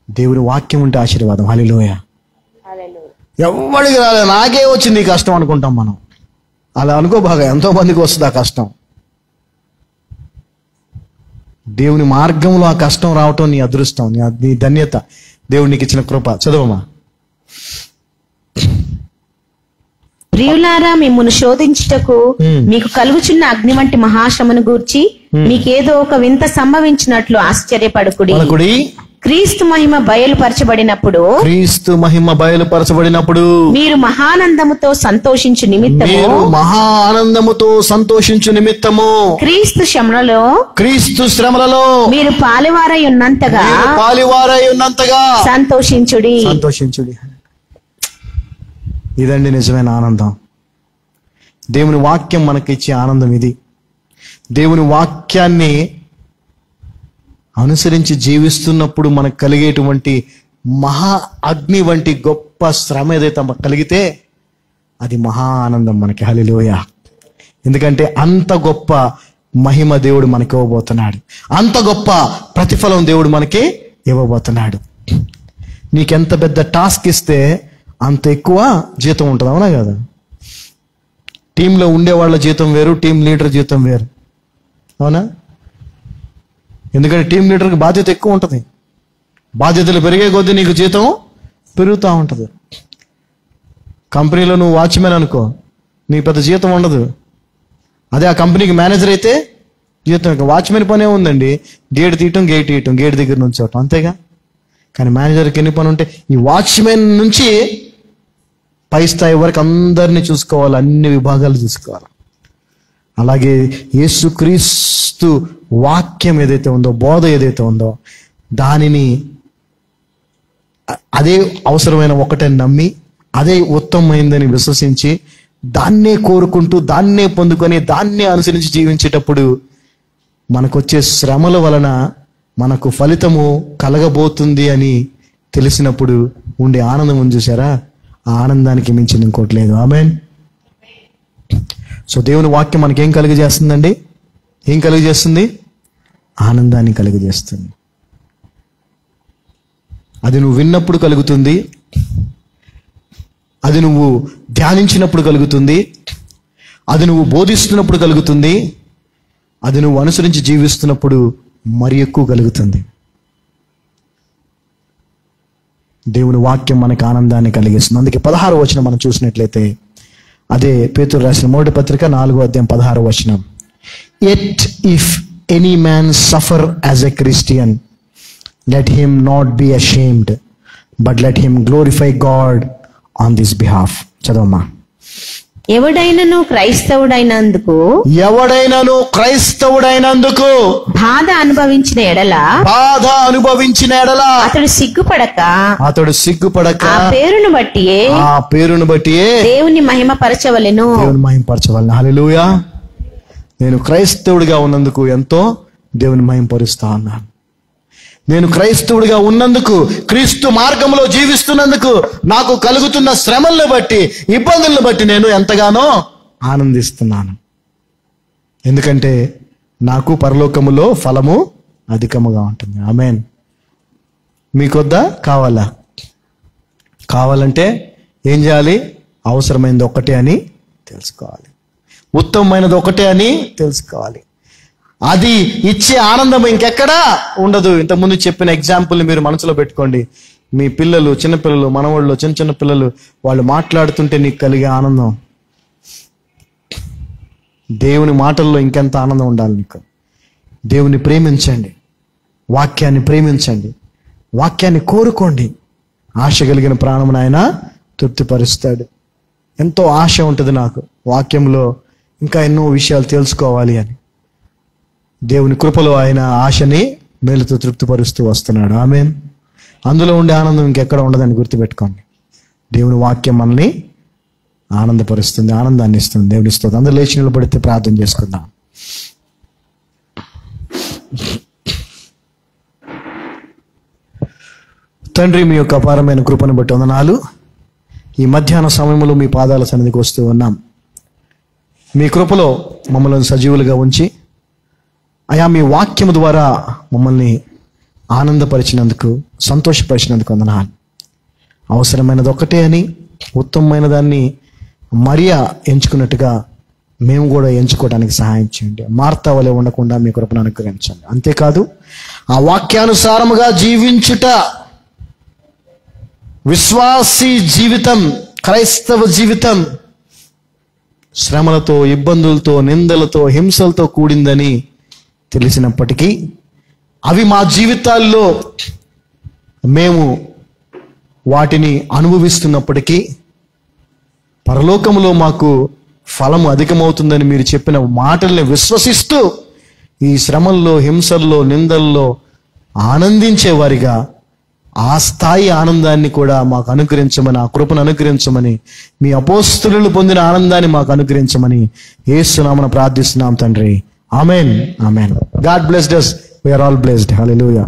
దేవుని వాక్యం ఉంటే ఆశీర్వాదం. హల్లెలూయా. ఎవరికి రాలేదు, నాకే వచ్చింది ఈ కష్టం అనుకుంటాం మనం. అలా అనుకో, బాగా ఎంతో మందికి వస్తుంది ఆ కష్టం. దేవుని మార్గంలో ఆ కష్టం రావటం నీ అదృష్టం, నీ ధన్యత, దేవుడు నీకు ఇచ్చిన కృప. చదవమ్మా. ప్రియులారా, మిమ్మును శోధించుటకు మీకు కలుగుచున్న అగ్ని వంటి మహాశ్రమను గూర్చి మీకేదో ఒక వింత సంభవించినట్లు ఆశ్చర్యపడకుడి. క్రీస్తు మహిమ బయలుపరచబడినప్పుడు మీరు మహానందముతో సంతోషించు నిమిత్తము క్రీస్తు శ్రమలలో మీరు పాలివారై ఉన్నంతగా సంతోషించుడి. ఇదండి నిజమైన ఆనందం. దేవుని వాక్యం మనకిచ్చే ఆనందం ఇది. దేవుని వాక్యాన్ని అనుసరించి జీవిస్తున్నప్పుడు మనకు కలిగేటువంటి మహా అగ్ని వంటి గొప్ప శ్రమ ఏదైతే మనకు కలిగితే అది మహా ఆనందం మనకి. హల్లెలూయా. ఎందుకంటే అంత గొప్ప మహిమ దేవుడు మనకి ఇవ్వబోతున్నాడు, అంత గొప్ప ప్రతిఫలం దేవుడు మనకి ఇవ్వబోతున్నాడు. నీకెంత పెద్ద టాస్క్ ఇస్తే అంత ఎక్కువ జీతం ఉంటుంది, అవునా కదా? టీంలో ఉండే వాళ్ళ జీతం వేరు, టీం లీడర్ జీతం వేరు. అవునా? ఎందుకంటే టీం లీడర్కి బాధ్యత ఎక్కువ ఉంటుంది. బాధ్యతలు పెరిగే కొద్దీ నీకు జీతం పెరుగుతూ ఉంటుంది. కంపెనీలో నువ్వు వాచ్మెన్ అనుకో, నీకు పెద్ద జీతం ఉండదు. అదే ఆ కంపెనీకి మేనేజర్ అయితే జీతం. వాచ్మెన్ పనే ఉందండి, గేట్ తీయటం, గేట్ తీయటం, గేట్ దగ్గర నుంచోటం, అంతేగా. కానీ మేనేజర్కి ఎన్ని పని ఉంటే, ఈ వాచ్మెన్ నుంచి పై స్థాయి వరకు అందరినీ చూసుకోవాలి, అన్ని విభాగాలు చూసుకోవాలి. అలాగే యేసుక్రీస్తు వాక్యం ఏదైతే ఉందో, బోధ ఏదైతే ఉందో, దానిని అదే అవసరమైన ఒకటే నమ్మి, అదే ఉత్తమమైందని విశ్వసించి, దాన్నే కోరుకుంటూ, దాన్నే పొందుకొని, దాన్నే అనుసరించి జీవించేటప్పుడు మనకొచ్చే శ్రమల వలన మనకు ఫలితము కలగబోతుంది అని తెలిసినప్పుడు ఉండే ఆనందం ఉంది చూసారా, ఆ ఆనందానికి మించిన ఇంకోటి లేదు. ఆమేన్. సో దేవుని వాక్యం మనకేం కలుగజేస్తుందండి? ఏం కలుగజేస్తుంది? ఆనందాన్ని కలుగజేస్తుంది. అది నువ్వు విన్నప్పుడు కలుగుతుంది, అది నువ్వు ధ్యానించినప్పుడు కలుగుతుంది, అది నువ్వు బోధిస్తున్నప్పుడు కలుగుతుంది, అది నువ్వు అనుసరించి జీవిస్తున్నప్పుడు మరి ఎక్కువ కలుగుతుంది. దేవుని వాక్యం మనకు ఆనందాన్ని కలిగిస్తుంది. అందుకే 16వ వచనం మనం చూసినట్లయితే, అదే పేతురు రాసిన మొదటి పత్రిక 4వ అధ్యాయం 16వ వచనం. At if any man suffer as a Christian, let him not be ashamed, but let him glorify God on this behalf. చదవమ్మా. ఎవడైనను క్రైస్తవుడైనందుకు బాధ అనుభవించిన ఎడల అతడు సిగ్గుపడక ఆ పేరును బట్టి దేవుని మహిమపరచవలెను. హల్లెలూయా. నేను క్రైస్తవుడిగా ఉన్నందుకు ఎంతో దేవుని మహిమపరుస్తా ఉన్నాను. నేను క్రైస్తవుడిగా ఉన్నందుకు, క్రీస్తు మార్గంలో జీవిస్తున్నందుకు నాకు కలుగుతున్న శ్రమలను బట్టి, ఇబ్బందులను బట్టి నేను ఎంతగానో ఆనందిస్తున్నాను. ఎందుకంటే నాకు పరలోకములో ఫలము అధికముగా ఉంటుంది. ఆమేన్. మీకొద్దా? కావాలా? కావాలంటే ఏం చేయాలి? అవసరమైనది ఒక్కటే అని తెలుసుకోవాలి, ఉత్తమమైనది ఒకటే అని తెలుసుకోవాలి. అది ఇచ్చే ఆనందం ఇంకెక్కడా ఉండదు. ఇంతకుముందు చెప్పిన ఎగ్జాంపుల్ని మీరు మనసులో పెట్టుకోండి. మీ పిల్లలు, చిన్నపిల్లలు, మనవాళ్ళు, చిన్న చిన్న పిల్లలు, వాళ్ళు మాట్లాడుతుంటే నీకు కలిగే ఆనందం, దేవుని మాటల్లో ఇంకెంత ఆనందం ఉండాలి నీకు. దేవుని ప్రేమించండి, వాక్యాన్ని ప్రేమించండి, వాక్యాన్ని కోరుకోండి. ఆశ కలిగిన ప్రాణమును ఆయన తృప్తిపరుస్తాడు. ఎంతో ఆశ ఉంటుంది నాకు వాక్యంలో, ఇంకా ఎన్నో విషయాలు తెలుసుకోవాలి అని. దేవుని కృపలో ఆయన ఆశని మేలుతో తృప్తిపరుస్తూ వస్తున్నాడు. ఆమేన్. అందులో ఉండే ఆనందం ఇంకెక్కడ ఉండదని గుర్తుపెట్టుకోండి. దేవుని వాక్యం మనల్ని ఆనందపరుస్తుంది, ఆనందాన్ని ఇస్తుంది. దేవుని స్తోత్రం. అందరూ లేచి నిలబడితే ప్రార్థన చేసుకుందాం. తండ్రి, మీ యొక్క అపారమైన కృపను బట్టి వందనాలు. ఈ మధ్యాహ్న సమయంలో మీ పాదాల సన్నిధికి వస్తూ ఉన్నాం. మీ కృపలో మమ్మల్ని సజీవులుగా ఉంచి, అయా మీ వాక్యము ద్వారా మమ్మల్ని ఆనందపరిచినందుకు, సంతోషపరిచినందుకు వందనాలు. అవసరమైనది ఒక్కటే అని, ఉత్తమమైన దాన్ని మరియా ఎంచుకున్నట్టుగా మేము కూడా ఎంచుకోవడానికి సహాయం చేయండి. మార్తా వలె ఉండకుండా మీ కృపను అనుగ్రహించండి. అంతేకాదు, ఆ వాక్యానుసారముగా జీవించుట విశ్వాసీ జీవితం, క్రైస్తవ జీవితం శ్రమలతో, ఇబ్బందులతో, నిందలతో, హింసలతో కూడిందని తెలిసినప్పటికీ, అవి మా జీవితాల్లో మేము వాటిని అనుభవిస్తున్నప్పటికీ, పరలోకములో మాకు ఫలము అధికమవుతుందని మీరు చెప్పిన మాటల్ని విశ్వసిస్తూ, ఈ శ్రమల్లో, హింసల్లో, నిందల్లో ఆనందించే వారిగా ఆ స్థాయి ఆనందాన్ని కూడా మాకు అనుగ్రహించమని, ఆ కృపను అనుగ్రహించమని, మీ అపోస్తలులు పొందిన ఆనందాన్ని మాకు అనుగ్రహించమని యేసు నామమున ప్రార్థిస్తున్నాం తండ్రి. ఆమేన్. ఆమేన్. God blessed us. We are all blessed. Hallelujah.